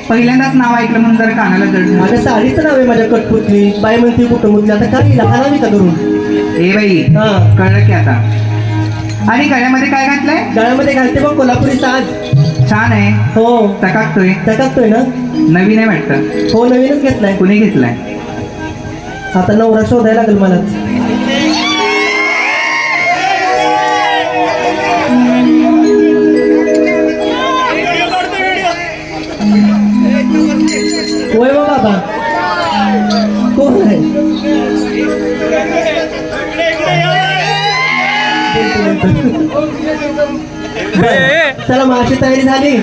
पहिल्यांदाच नाव ऐकलं म्हणून जरा कानाला जड झालं. माझ्या साडीचं नाव आहे माझ्या कटपुतली. बाय म्हणते कुठं मुतली? आता काय लहान मी का करून? ए बाई हा. कळलं की आता. आणि गळ्यामध्ये काय घातलंय? गळ्यामध्ये घालते बघ कोल्हापुरी साज. छान आहे. हो. चकाकतोय. चकाकतोय ना? नवीन आहे वाटतं. हो नवीनच घेतलाय. कुणी घेतलाय? आता नवरा शोधायला लागेल मलाच. होय हो बाबा. कोण आहे? चला मग अशी तयारी झाली.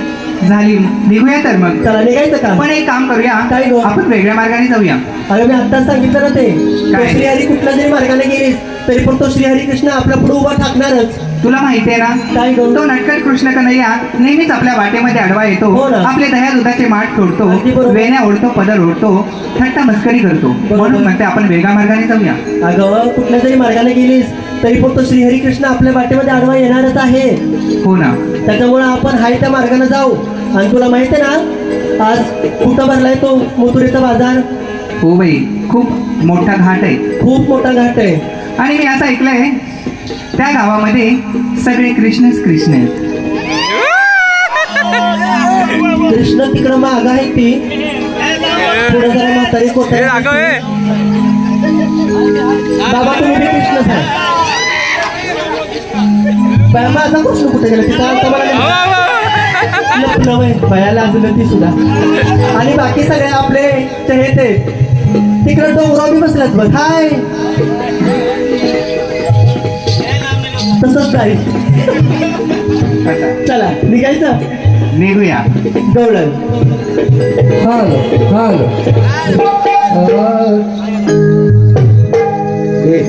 झाली. निघूया तर मग. चला निघायचं का? पण एक काम करूया. काय गो? आपण वेगळ्या मार्गाने जाऊया. अरे मी आत्ताच सांगितलं ना ते. काय? तो श्रीहरी कुठल्या जरी मार्गाने गेलीस तरी पण तो श्रीहरी कृष्ण आपल्या पुढे उभा ठाकणारच. तुला माहितीये ना काय गो? तो नटखट कृष्ण कन्हैया नेहमीच आपल्या वाटेमध्ये आडवा येतो. हो ना. आपले दह्या दुधाचे माठ तोडतो, अगदी बरोबर. वेण्या ओढतो, पदर ओढतो, थट्टा मस्करी करतो. म्हणून म्हणते आपण वेगळ्या मार्गाने जाऊया. अगं कुठल्या जरी मार्गाने गेलीस तरी पण तो श्रीहरी कृष्ण आपल्या वाटेमध्ये आडवा येणारच आहे. हो ना. त्याच्यामुळे आपण हाय त्या मार्गाने जाऊ. आणि तुला माहिती आहे ना आज कुठं भरलाय तो मथुरेचा बाजार? हो बाई खूप मोठा घाट आहे. खूप मोठा घाट आहे. आणि मी असं ऐकलंय त्या गावामध्ये सगळे कृष्णच कृष्ण आहेत. कृष्ण तिकडं माग आहे ती. पुढे जरा म्हातारी कोठे. बाबा तुम्ही बी कृष्णच आहे. माझा कृष्ण कुठे गेला? तिथं आता मला भयाला अजून ती सुद्धा. आणि बाकी सगळे आपले चहेते तिकडे डोंगराव बी बसलात बघ. हाय तसंच जाईल. चला निघायचं. निघूया. गवळण. Thank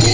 you.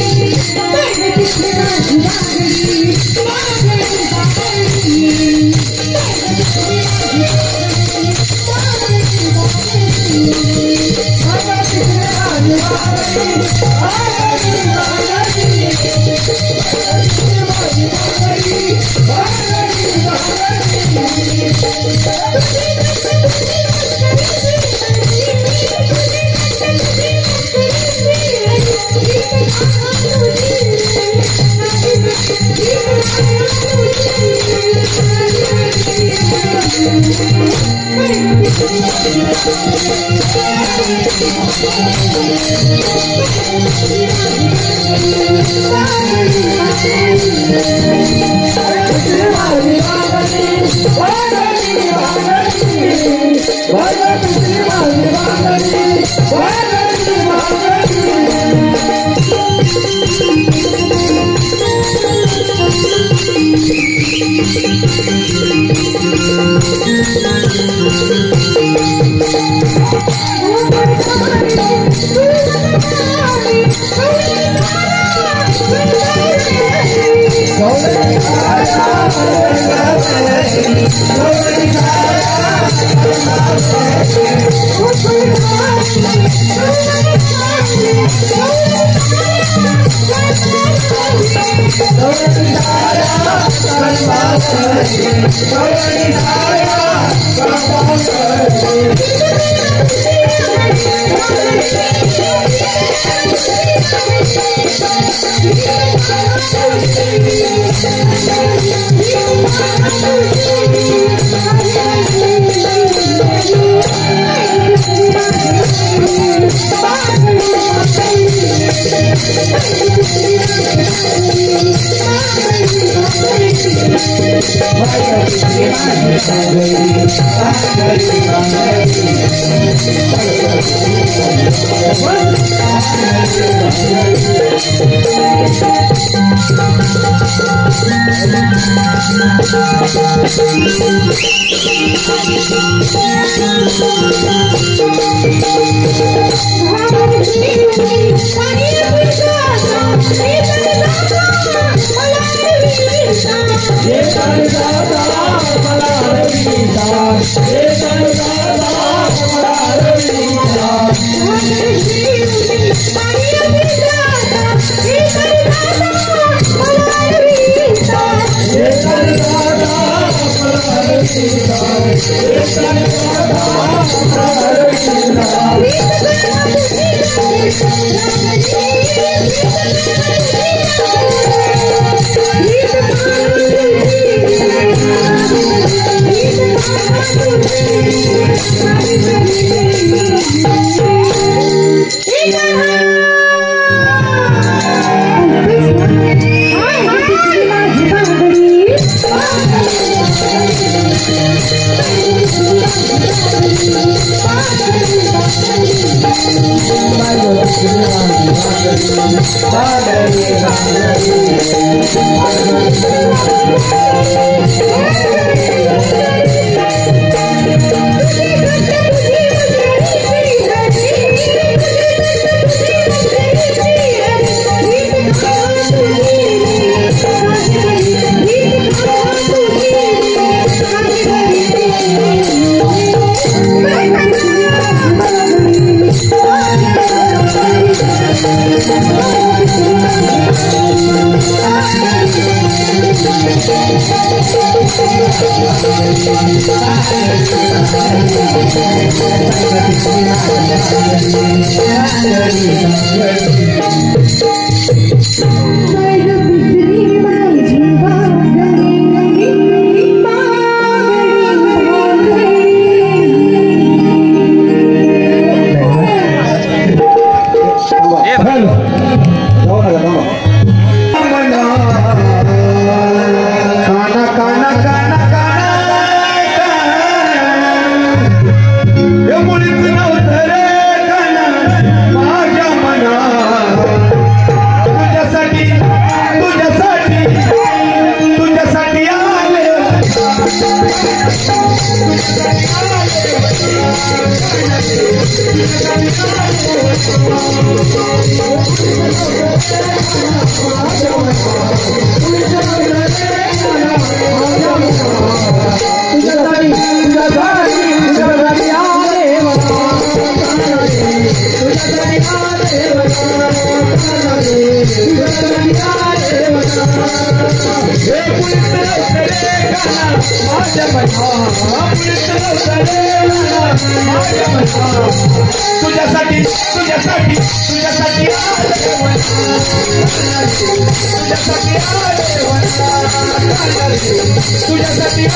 तुझ्यासाठी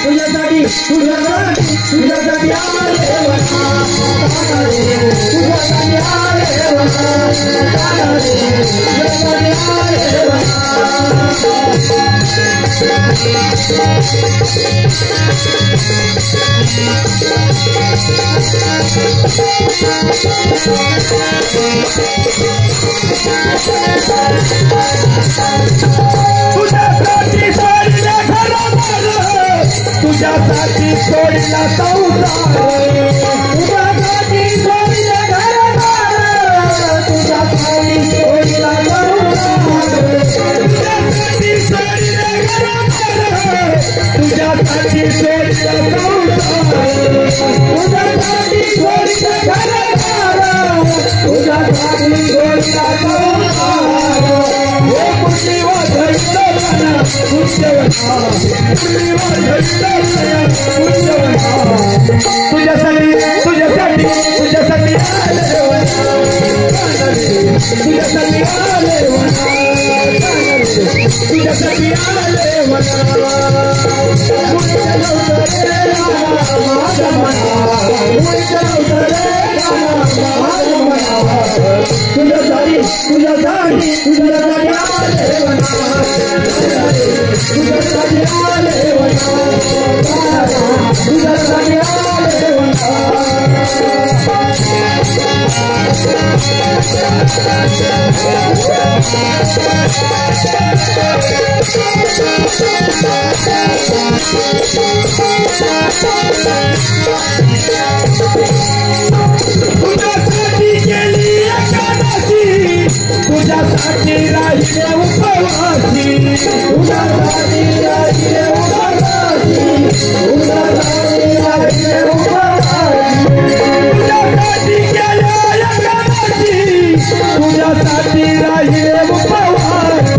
तुझ्यासाठी तुझ्यासाठी तुझ्यासाठी सोडला तुझ्यासाठी सोडला तुझ्यासाठी सोडला तुझ्यासाठी तुझ्यासाठी राहिले उपवासी तुझ्यासाठी राहिले उपवासी तुझ्यासाठी गेले एकादशी तुझ्यासाठी राहिले उपवासी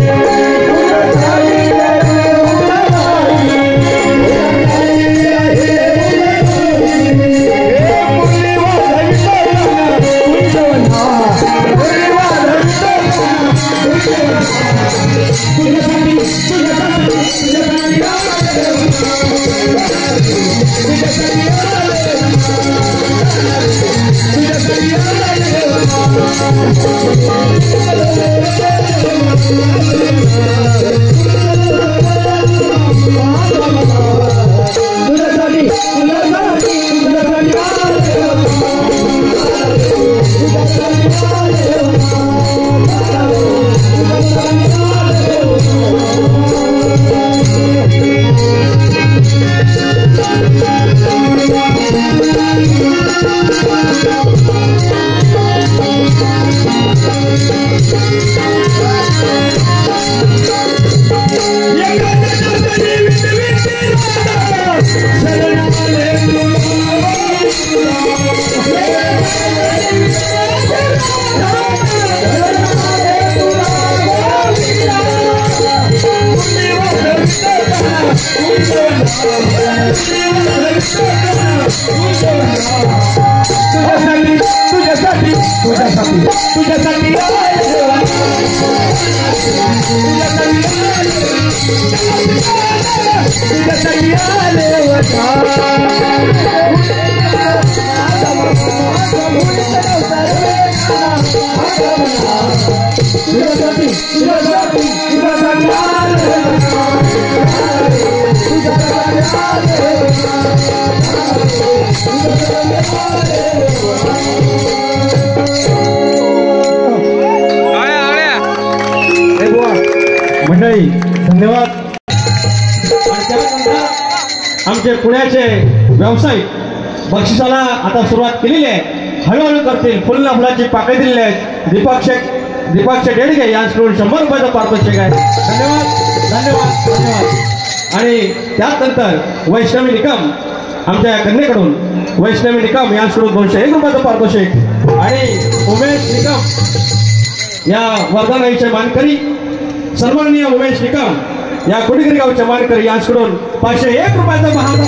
मंडळी धन्यवाद. आमचे पुण्याचे व्यावसायिक बक्षिसाला आता सुरुवात केलेली आहे. हळूहळू करतील. फुल फुलाची पाकळी दिलेली आहेत. दीपक डेडगे यांच्याकडून 100 रुपयाचं पारितोषिक आहे. धन्यवाद धन्यवाद धन्यवाद. आणि त्यानंतर वैष्णवी निकम आमच्या कन्येकडून वैष्णवी निकम यांच्याकडून 201 रुपयाचं पारितोषिक. आणि उमेश निकम या वर्धानाईचे मानकरी सन्माननीय उमेश निकम या कोडीगिरी गावचे मानकरी यांच्याकडून 501 रुपयाचं पारितोषिक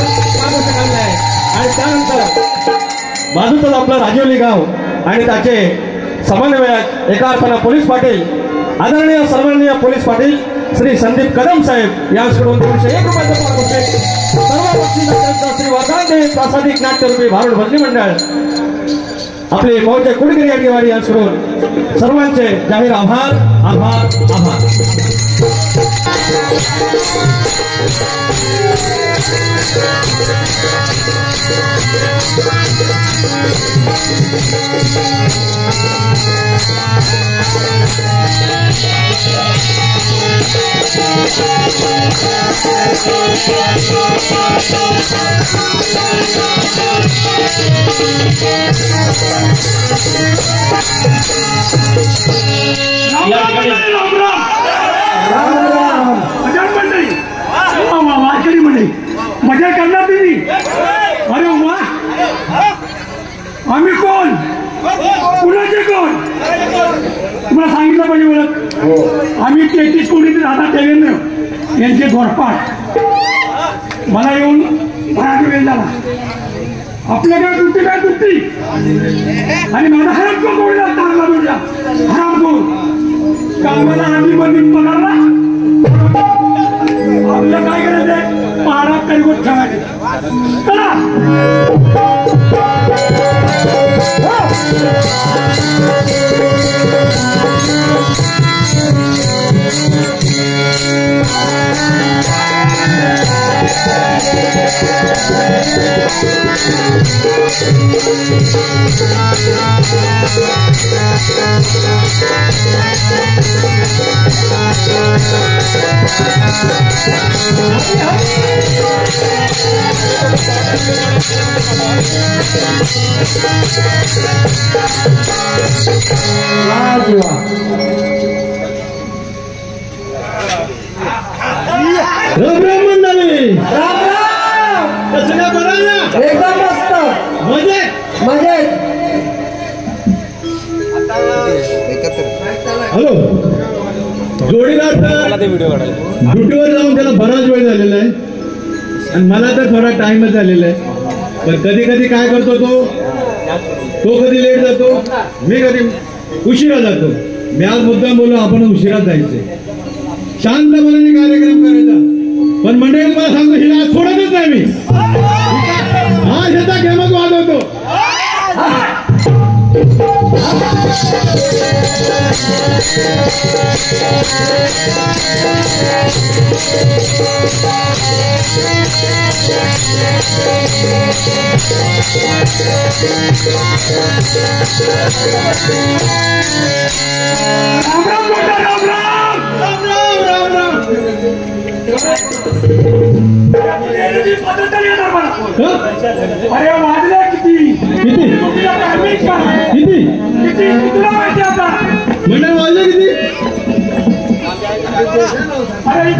आणलं आहे. आणि त्यानंतर बाजूतच आपलं राजिवली गाव आणि त्याचे समन्वयक एका अर्थानं पोलीस पाटील आदरणीय सर्वणीय पोलीस पाटील श्री संदीप कदम साहेब यांच्याकडून 201 रुपयाचं पारितोषिक, सर्व बक्षिसांचा श्री वर्धांडे प्रासादिक नाट्यरूपी भारुड भजनी मंडळ आपले मौजे कुडगिरी अडगेवाडी यांच्याकडून सर्वांचे जाहीर आभार आभार आभार. मजा करणार तुम्ही. अरे वा, आम्ही कोण, कुणाचे कोण तुम्हाला सांगितलं पाहिजे ओळख. आम्ही 33 कोटी राधा देवेंद्र यांचे घोरपाट. मला येऊन मराठी वेळ झाला, आपल्याकडे दुट्टी काय दुट्टी आणि माझा हरामखोर कोणला चांगला बोलला हरामखोर कामाला आम्ही बंदी पगारला. आपलं काय करायचंय, पारा करीत ठेवायचे. चला एकदम मस्त मजेत. हॅलो जोडीदार ड्युटीवर जाऊन त्याला बराच वेळ झालेला आहे आणि मला तर थोडा टाइमच झालेला आहे. पण कधी कधी काय करतो तो कधी लेट जातो, मी कधी उशिरा जातो. मी आज मुद्दाम बोललो आपण उशिरा जायचे, शांत मनाने कार्यक्रम करायचा. पण मंडळी मला सांगतो हिला आज सोडतच नाही मी. हा ह्याचा गेमच वाजवतो. अरे वाजले किती तुला माहिती आता मंडळ वाजले किती? अरे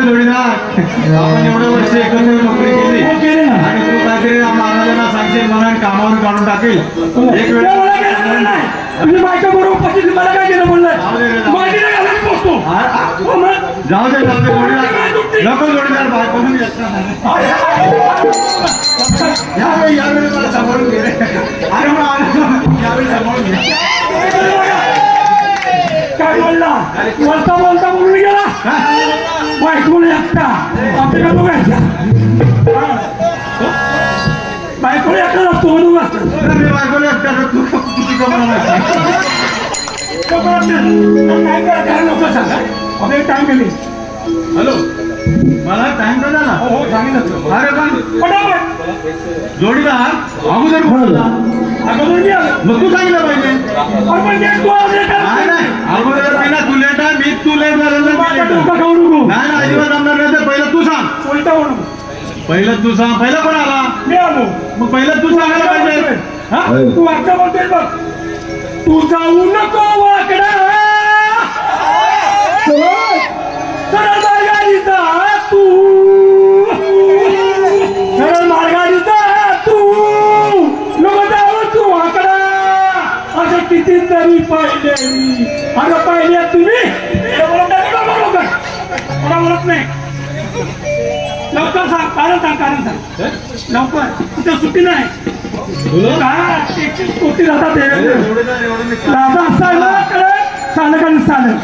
जोडीदार आपण एवढे वर्ष एकत्र नोकरी केली आणि तू काहीतरी महाराजांना सांगशील म्हणून कामावरून काढून टाकेल. एक वेळ तुझी बायका बरोबर पशी मला काय केलं म्हणलं माहिती नाही घालून बसतो. जाऊ दे जोडीदार, नको जोडीदार बायकोहून यावेळी मला सांभाळून घे. अरे यावेळी सांभाळून घे. काय बोलला, बोलता बोलता बोलून गेला बायकोने एकटा आपल्याला बघायचा. बायकोने एकटा असतो म्हणून असतो. मी बायकोने एकटा तू किती काय नको सांगा आपल्याला टाइम केली. हॅलो मला टाइम का झाला? हो सांगितलं. अरे पण पटापट जोडीदार अगोदर बोलला, अगोदर मी आलो. मग तू सांगितलं पाहिजे. नाही अगोदर मी ना तू लेट आहे, मी तू लेट झालेलं नाही अजिबात जमणार नाही. तर पहिलं तू सांग. उलटा म्हणून पहिलं तू सांग. पहिलं कोण आला? मी आलो. मग पहिलं तू सांगायला पाहिजे. तू वाकडा बोलतोय बघ. तू जाऊ नको वाकडा सरळ मार्गाने तू सरळ मार्गाने तू नको जाऊ तू वाकडा. असं कितीतरी पाहिले मी. अगं पाहिले तुम्ही मला बोलत नाही. लवकर सांग कारण सांग लवकर. तिथं सुट्टी नाही. कोटी जातात राजा असायला चालक चालक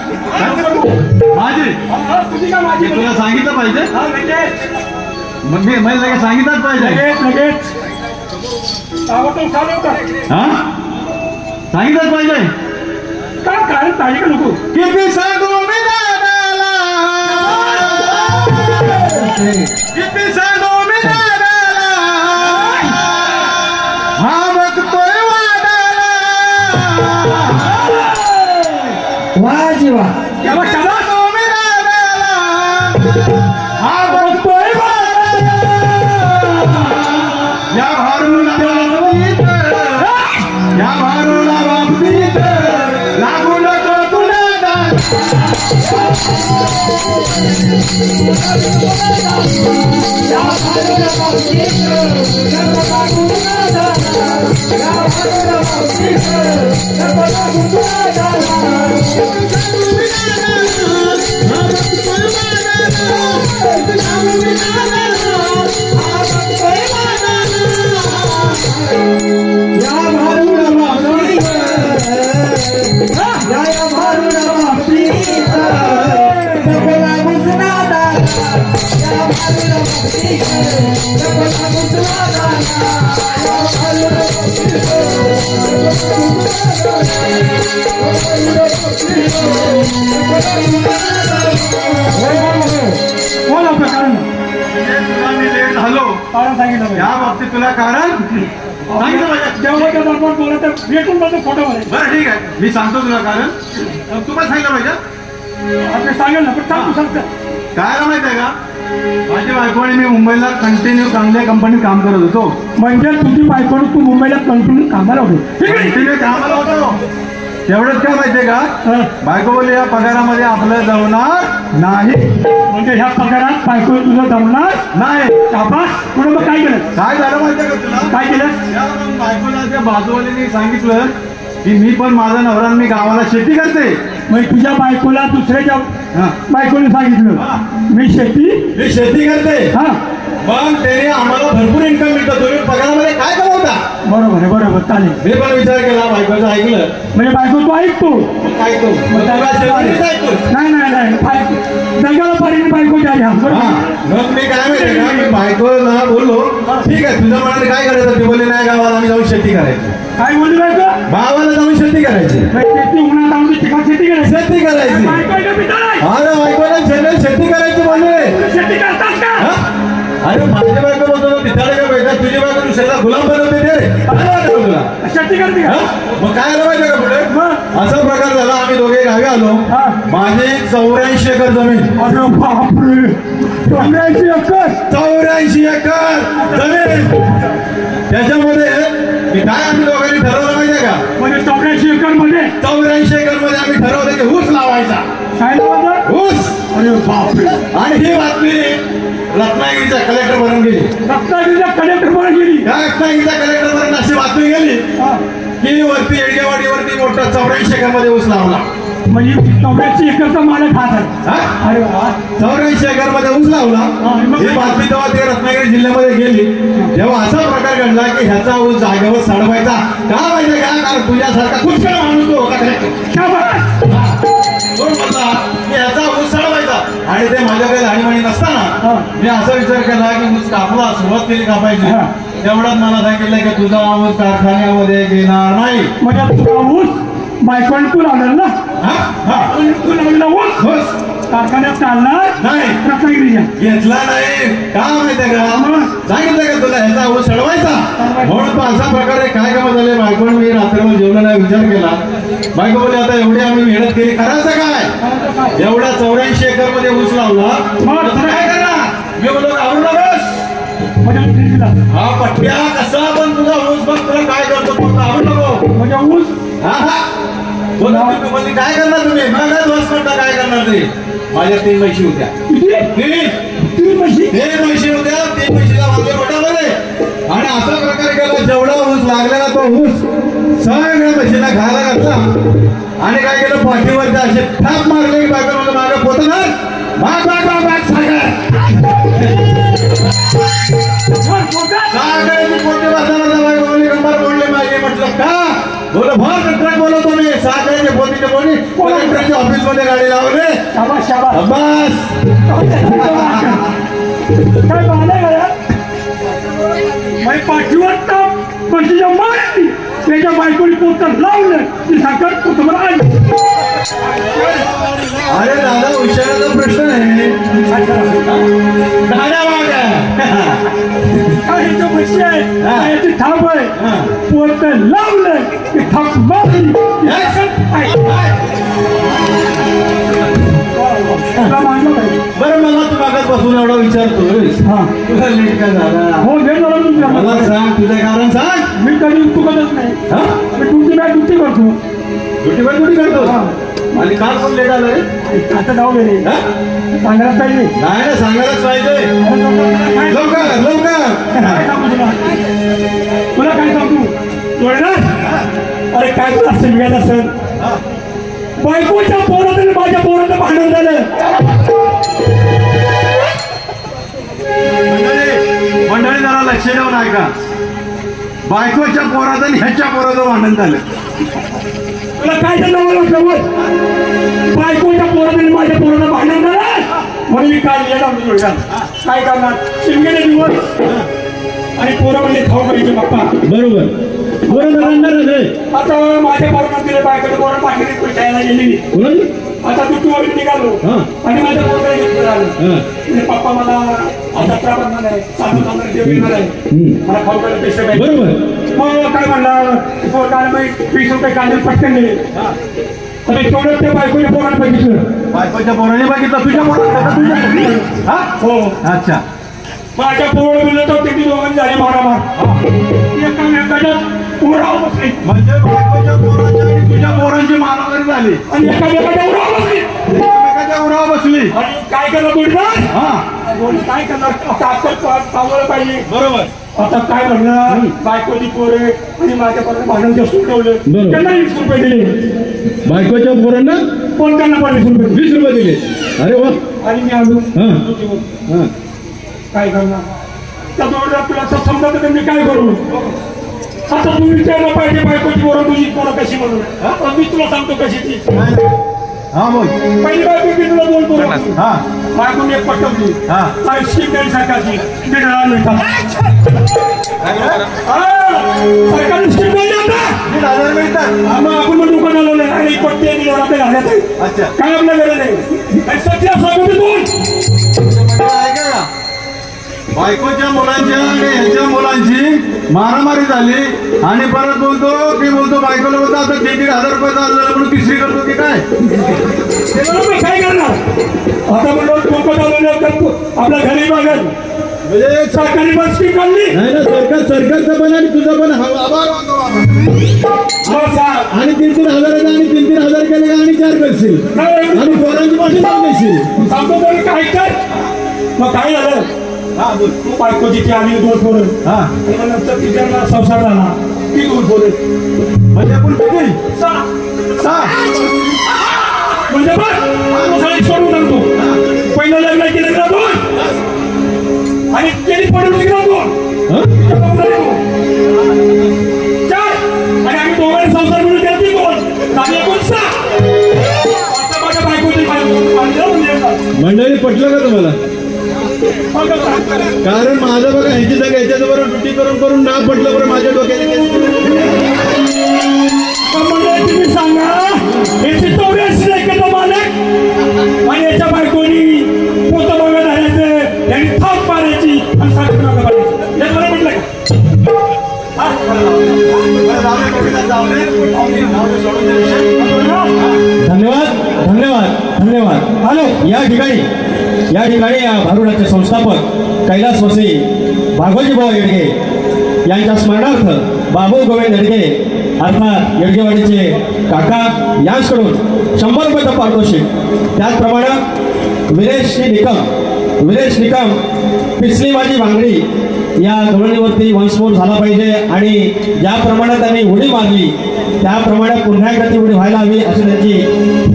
माझी तुझी का माझी तुला सांगितलं पाहिजे मग मी लगेच सांगितलंच पाहिजे लगेच हा सांगितलंच पाहिजे काय कारण पाहिजे का नको किती सांगू मी दादाला किती सांगू मी दादाला हा बघतोय वादाला वा जीवा सांगू मी दादाला हा बघतोय वादाला या भारूला बाबतीत या भारूला बाबतीत लागू नको तुला दाद या बाबतीत तुला कारण भेटून फोटो मध्ये बरं ठीक आहे मी सांगतो तुला कारण तुम्हाला सांगितलं पाहिजे सांगेल ना पण सांग तू सांगतो काय माहिती आहे का माझी बायको आणि मी मुंबईला कंटिन्यू चांगल्या कंपनीत काम करत होतो म्हणजे तुझी बायको तू मुंबईला कंटिन्यू कामाला होतो कंटिन्यू कामाला होतो तेवढंच काय माहितीये का बायको बोलली या पगारामध्ये आपलं जमणार नाही म्हणजे ह्या पगारात बायको तुझं जमणार नाही शाबास पुढे मग काय केलं काय झालं माहितीये का तुला काय केलं या बायकोला त्या बाजूवाल्याने सांगितलं की मी पण माझा नवरा मी गावाला शेती करते म्हणजे तुझ्या बायकोला दुसऱ्याच्या बायकोने सांगितलं मी शेती करते हा मग त्याने आम्हाला भरपूर इन्कम मिळतो तुम्ही पगारामध्ये काय कमवता बरोबर चालेल मी पण विचार केला बायकोचं ऐकलं म्हणजे बायको तू ऐकतो ऐकतो नाही जगाला पाहिजे बायको मग मी काय माहिती का मी बायकोला बोललो ठीक आहे तुझ्या मनात काय करायचं ते बोलले नाही गावाला आम्ही जाऊन शेती करायची काय बोलली बायको गावाला जाऊन शेती करायची शेती उन्हात जाऊन शेती करायची शेती करायची अरे बायकोला शेती करायची बोलले शेती करतात का अरे माझी बायको बोलतो तिथाडे का पाहिजे तुझी बायको दुसऱ्याला गुलाम बनवते ते तुला शेती करते का मग काय आलं माहिती का पुढे असा प्रकार झाला आम्ही दोघे गावी आलो माझी 84 एकर जमीन अरे बापरे 84 एकर जमीन त्याच्यामध्ये काय आम्ही दोघांनी ठरवलं माहितीये का म्हणजे 84 एकर मध्ये 84 एकर मध्ये आम्ही ठरवलं की ऊस लावायचा काय लावायचा ऊस अरे बापरे आणि ही बातमी रत्नागिरीच्या कलेक्टर पर्यंत गेली रत्नागिरीच्या कलेक्टर पर्यंत गेली रत्नागिरीच्या कलेक्टर पर्यंत अशी बातमी गेली की वरती येडगेवाडीवरती मोठा 84 एकर मध्ये ऊस लावला म्हणजे 84 एकरचा मालक हात आहे अरे वा 84 एकर मध्ये ऊस लावला ही बातमी तेव्हा ते रत्नागिरी जिल्ह्यामध्ये गेली जेव्हा असा प्रकार घडला की ह्याचा ऊस जागेवर सडवायचा का माहितीये का कारण तुझ्यासारखा खूप सारा माणूस तो होता कोण बोलला की ह्याचा ऊस सडवायचा आणि ते माझ्याकडे राणीमाणी नसताना मी असा विचार केला की ऊस कापला सुरुवात केली कापायची तेवढ्यात मला सांगितलं की तुझा ऊस कारखान्यामध्ये घेणार नाही म्हणजे तुझा ऊस बायकोने तू लावणार ना तू लावलेला ऊस कारखान्यात चालणार नाही रत्नागिरीच्या घेतला नाही का माहितीये का सांगितलं का तुला ह्याचा ऊस सडवायचा म्हणून तो अशा प्रकारे काय काम झाले बायकोने मी रात्रभर जेवला नाही विचार केला बायको बोलली आता एवढी आम्ही मेहनत केली करायचं काय एवढ्या 84 एकर मध्ये ऊस लावला काय करणार मी बोललो आवडू नकोस हा पट्ट्या कसा पण तुझा ऊस बघ तुला काय करतो फक्त आवडू नको म्हणजे ऊस बोला म्हणजे काय करणार तुम्ही मला ध्वस करता काय करणार तरी माझ्या 3 म्हशी होत्या 3 म्हशी होत्या 3 म्हशीला माझ्या पोटामध्ये आणि असा प्रकार केला जेवढा ऊस लागलेला तो ऊस सगळ्या म्हशीला खायला घातला आणि काय केलं पाठीवर असे थाप मारले की बायको मला मागे पोतणार माग माग माग माग सागर सागरची पोटी वाजवणार बायको कंबर फार ट्रक बोलवतो मी साखरेचे पोतीचे कोणी कलेक्टरच्या ऑफिस मध्ये गाडी लावले शाबास शाबास बस काय पाहणार का पाठीवर पंचीच्या मारली त्याच्या बायकोनी पोतर लावलं ती साखर तुम्हाला आली अरे दादा विषयाचा प्रश्न नाही दादा काय पैसे आहे याची थाप आहे पोतर लावलं की थाप मारली बरं मला तू कागदपासून एवढा विचारतोय तुला लेट काय झाला हो मला सांग तुझं कारण सांग मी कधी चुकतच नाही मी तुमची बॅग ड्युटी करतो ड्युटी करतो आणि काल पण लेट आलं रे आता जाऊ गेले सांगायला पाहिजे नाही ना सांगायलाच पाहिजे लवकर लवकर काय सांगू तुला काय सांगू जोडणार अरे काय तुला समजायला असेल बायकोच्या पोरात आणि माझ्या पोराचं भांडण झालं मंडळी जरा लक्ष देऊन ऐका बायकोच्या पोरात आणि ह्याच्या पोराचं भांडण झालं तुला काय सांगावं बायकोच्या पोरात आणि माझ्या पोराचं भांडण झालं म्हणून मी काय येणार काय करणार शिमगेले दिवस आणि पोरं म्हणजे खाऊ पाहिजे बाप्पा बरोबर आता माझ्या पोरानं दिले बायकोच्या पोरानं पाठीने खायला गेली आता तू निघालो आणि माझ्या पोराला घेतलं झालं म्हणजे पप्पा मला जत्रा बनणार आहे साधू चांगलं देव येणार आहे मला खाऊ करायला पैसे पाहिजे बरोबर मग काय म्हणलं पोराला मी 20 रुपये कांदे पटकन दिले तर तेवढं ते बायकोच्या पोरानं बघितलं बायकोच्या पोराने बघितलं तुझ्या पोराला हो अच्छा माझ्या पोरं दिलं तर ते दोघांनी झाले मारामार एकामेकाच्या पोरावर बसले म्हणजे बायकोच्या पोराच्या आणि तुझ्या पोरांची मारामारी झाली आणि एकामेकाच्या उरावर बसली एकामेकाच्या उरावर बसली आणि काय करणार बोलणार काय करणार आता अक्कल पावलं पाहिजे बरोबर आता काय म्हणलं बायकोची पोरे आणि माझ्या पोराने भांडण जास्त ठेवलं त्यांना 20 रुपये दिले बायकोच्या पोरांना पण त्यांना पण 20 रुपये दिले अरे वा आणि मी आलो काय करणार त्या जोडीदार तुला असं समजत तर मी काय करू आता तू विचारलं पाहिजे बायकोची पोरं तुझी पोरं कशी म्हणून मी तुला सांगतो कशी ती हा बोल पहिली बायको की तुला 2 पोरं हा बायकोने एक पटवली काय स्कीम द्यायची सरकारची बिडाला मिळतात सरकारने स्कीम द्यायची आता 1000 मिळतात मग आपण मग दुकान आलो नाही आणि पट्टे दिले आपल्या घालण्यात आहे अच्छा काय आपल्या गरज नाही सध्या सांगतो बोल ऐका ना बायकोच्या मुलांच्या आणि ह्याच्या मुलांची मारामारी झाली आणि परत बोलतो बायकोला बोलतो आता 1,500 रुपये झालं म्हणून तिसरी करतो की काय काय करणार आता म्हणलो डोकं चालवलं आपल्या घरी बघाल म्हणजे सरकारी बस की काढली नाही ना सरकारचं पण आणि तुझं पण आणि 3,000 आणि 3,000 केले का आणि 4 करशील आणि पोरांची पाठी देशील सांगतो तरी काय कर मग काय झालं तू बायकोची ती आली 2 पोरं नंतर तिच्या संसार झाला ती 2 पोरं म्हणजे आपण किती म्हणजे बघ सोडून सांगतो पहिलं लग्न केलं का 2 आणि केली पडून गेला 2 4 आणि आम्ही दोघांनी संसार मिळून केला 3 झाली एकूण 6 आता माझ्या बायकोची मंडळी पटलं का तुम्हाला कारण माझं बघा ह्याची जागा ह्याच्याबरोबर ड्युटी करून ना पटलं बरं माझ्या डोक्याने तुम्ही सांगा याची 84 एकच मालक आणि याच्या बायकोनी पोतं बघत राहायचं यांनी थाप मारायची आणि साखर नका मारायची हे मला म्हटलं धन्यवाद हॅलो या ठिकाणी या भारुडाचे संस्थापक कैलास वसई भागवजी भाऊ येडगे यांच्या स्मरणार्थ बाबू गोविंद येडगे अर्थात येडगेवाडीचे काका यांच्याकडून 100 रुपयाचं पारितोषिक त्याचप्रमाणे विरेश निकम पिसली माझी भांगडी या धोरणीवरती वंशमोर झाला पाहिजे आणि ज्याप्रमाणे त्यांनी उडी मारली त्याप्रमाणे पुन्हा एकदा ती उडी व्हायला हवी अशी त्यांची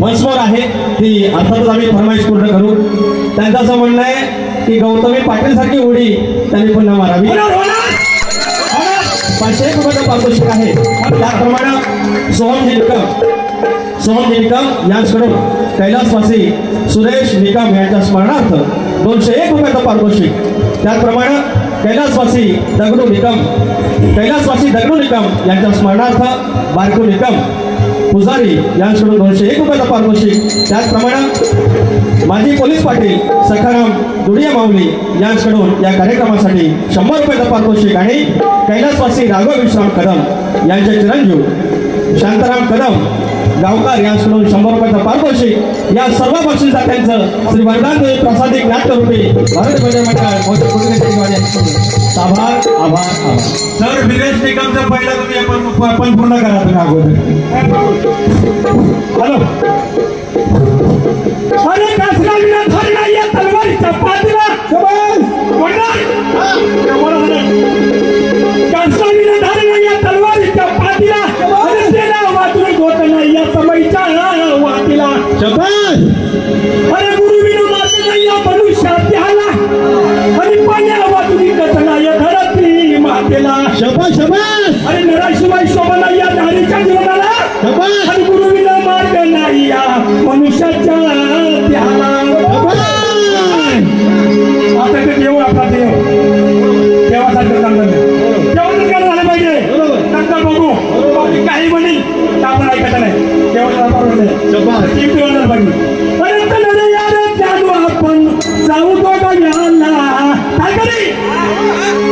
वंशमोर आहे ती अर्थातच आम्ही फरमाईश पूर्ण करू त्यांचं असं म्हणणं आहे की गौतमी पाटील सारखी उडी त्यांनी पुन्हा मारावी 501 रुपयाचं पारितोषिक आहे. त्याचप्रमाणे सोहमजी निकम यांच्याकडून कैलासवासी सुरेश निकम यांच्या स्मरणार्थ 201 रुपयाचं पारितोषिक. त्याचप्रमाणे कैलासवासी दगडू निकम यांच्या स्मरणार्थ बारकू निकम पुजारी यांच्याकडून 201 रुपयाचं पारितोषिक. त्याचप्रमाणे माजी पोलीस पाटील सखाराम दुडिया माऊली यांच्याकडून या कार्यक्रमासाठी 100 रुपयाचं पारितोषिक आणि कैलासवासी राघव विश्राम कदम यांचे चिरंजीव शांताराम कदम गावकर यांच्याकडून 100 रुपयाचं पारितोषिक. या सर्व बक्षिसात्यांचं श्री वरदानदेवी प्रासादिक नाट्यरूपी भारत भजन मंडळ आभार. सर विरेश निकमचं पहिला तुम्ही आपण पूर्ण करा तुम्ही अगोदर. हॅलो अरे कसला विना धरला या तलवारीच्या पाठीला कसला विना धरला या तलवारीच्या पाठीला आणि त्याला वाचून होत नाही या समयच्या वाटीला. अरे गुरुविन मारले नाही या मनुष्या त्याला आणि पाण्या वाचून कसला या धरती मातेला. अरे नराशिवाय शोभा नाही या नारीच्या जीवनाला आणि गुरुविन मार्ग नाही या मनुष्याच्या त्याला. आता ते देव आपला देवासारखं चांगलं देवाचं काय झालं पाहिजे नंतर बघू काही म्हणेल आपण ऐकायचं नाही देवाला पाहिजे. अरे यार जाणू आपण जाऊ तो गाव्याला काय करी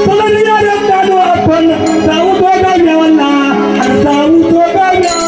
चला यार जाणू आपण जाऊ तो गाव्याला आणि जाऊ तो गाव्याला.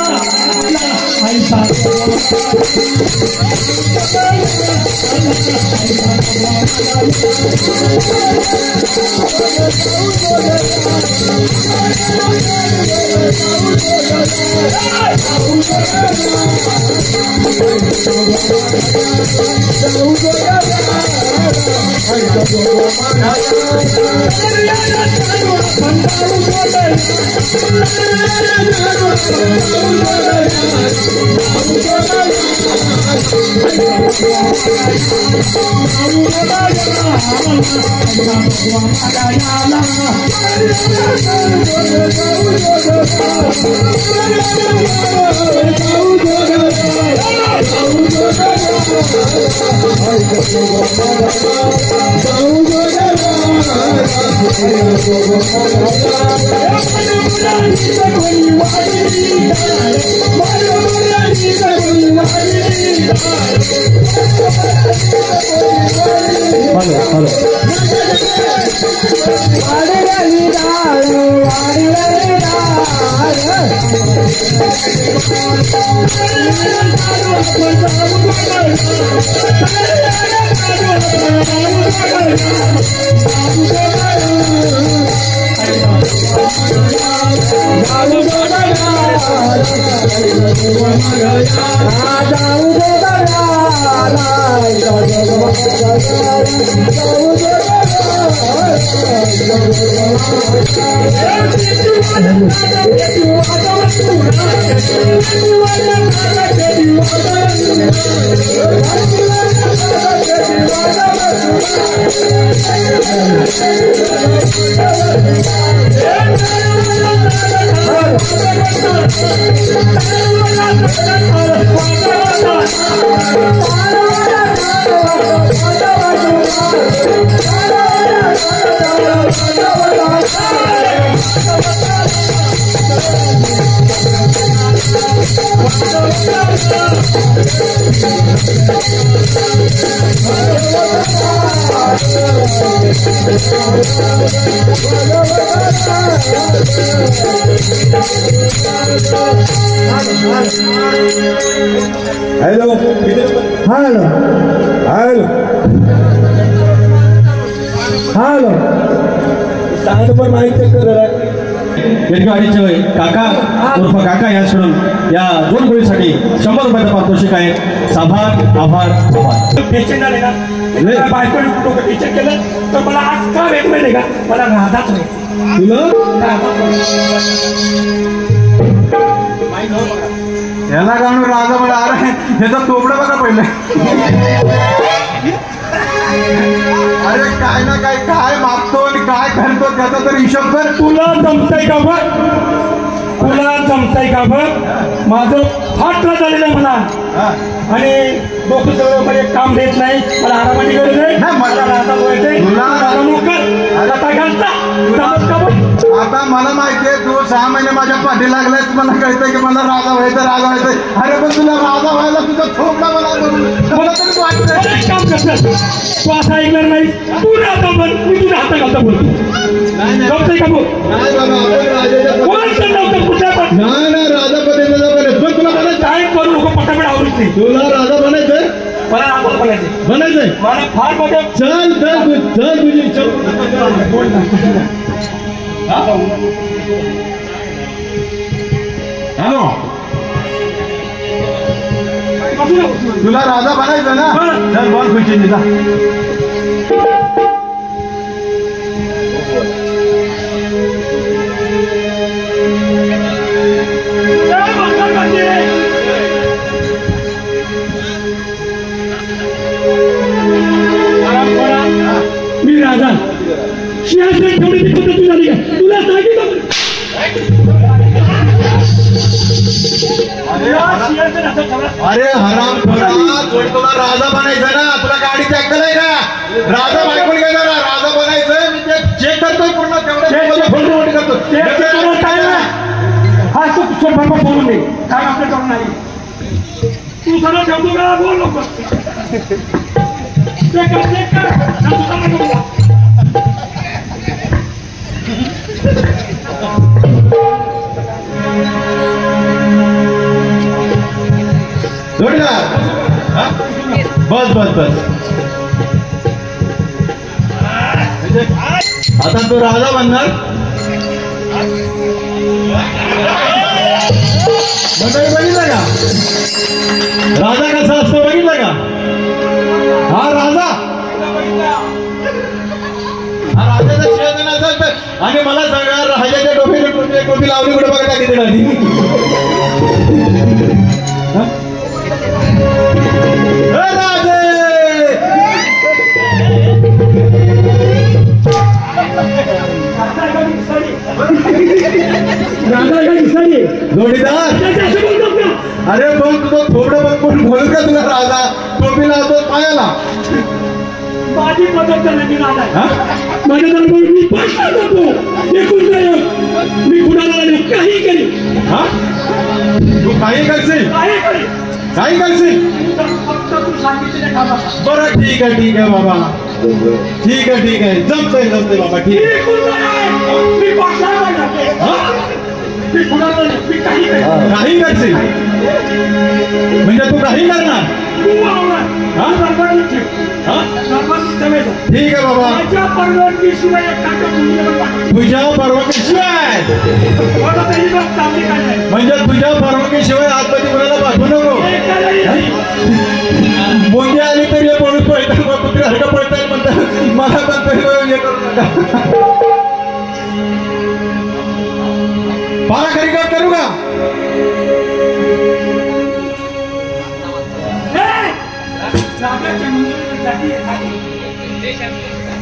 हॅलो हॅलो हॅलो हॅलो सांग पण माहिती कर वेटगाडीचे काका उर्फ काका यांच्याकडून या 2 गोळीसाठी 100 रुपयाचं पारितोषिक आहे. आभार आभार आभार. पेशंट आले का बायको टीचर केलं तर मला आज का वेळ मिळेल का मला राधाच नाही तुला याला गाणं राजा मला अरे ह्याचा तोबडा बघा पहिलं अरे काय ना काय मागतो आणि काय करतो त्याचा तर हिशोब कर. तुला जमतंय का बघ, तुला जमतंय का बघ. माझं फाट झालेलं आहे मला आणि डोकं सगळं एक काम देत नाही. मला आरामाची गरज आहे. मला राहता बोलायचंय. आता मला माहितीये तू 6 महिने माझ्या पाठी लागलायस. मला कळतंय की मला राजा व्हायचंय. अरे पण तुला राजा व्हायला तुझा थोपला मला तरी वाटतंय. काम करत तू असं ऐकणार नाही. तू राहता म्हण, मी तुझ्या हाता घालता बोलतो. जमतंय का बोल. कुठल्या पण नाही राजा पण तुला मला काय करू नको. पटापट आवडत नाही. तुला राजा बनायचंय. मला राजा बनायचंय. मला फार मोठं चल तुझी इच्छा. हॅलो तुला राजा बनायचं ना. चल बोल खुशी निघा. मी राजा सिंहासन ठेवण्याची पद्धत झाली का तुला सांगितलं. अरे हराम तुला राजा बनायचं ना. तुला गाडीची अक्कल आहे ना. राजा बायकोन गेला ना. राजा बनायचं मी ते चेक करतोय पूर्ण तेवढं करतो. हा तू स्वयंपाक बोलून दे. काय आपलं करून नाही. तू सगळं ठेवतो का बोल नको. बस आता तू राजा बनणार. मंडळी बघितलं का राजा कसा असतो. बघितलं का हा राजा. हा राजाचा शेजारी असेल तर आणि मला सगळ्या राजाच्या टोपी लावली कुठे बघा किती राहिली. जोडीदार अरे पण तुझं थोडं बघ कोण बोलू का तुला राजा. टोपी लावतो पायाला. माझी मदत करण्याची राजा माझ्या दरबार मी पाठला जातो. मी कुणाला काही करी. तू काही करशील. काही करशील. बरं ठीक आहे बाबा. ठीक आहे जमतंय बाबा. ठीक काही करशील म्हणजे तू काही करणार. ठीक आहे बाबा. तुझ्या परवानगीशिवाय म्हणजे तुझ्या परवानगीशिवाय आतमध्ये कुणाला पाठवू नको. मोठी आली तरी पळून पळतात कुत्र्यासारखं पळतात म्हणतात. मला पण तरी हे करू नका. पाराखरी काम करू का.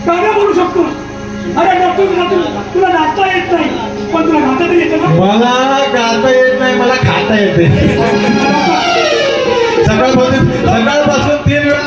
गाणं बोलू शकतो. अरे तुला नाचता येत नाही पण तुला गाता तरी येतं ना. मला गाता येत नाही मला खाता येते. सकाळपासून 3 वेळा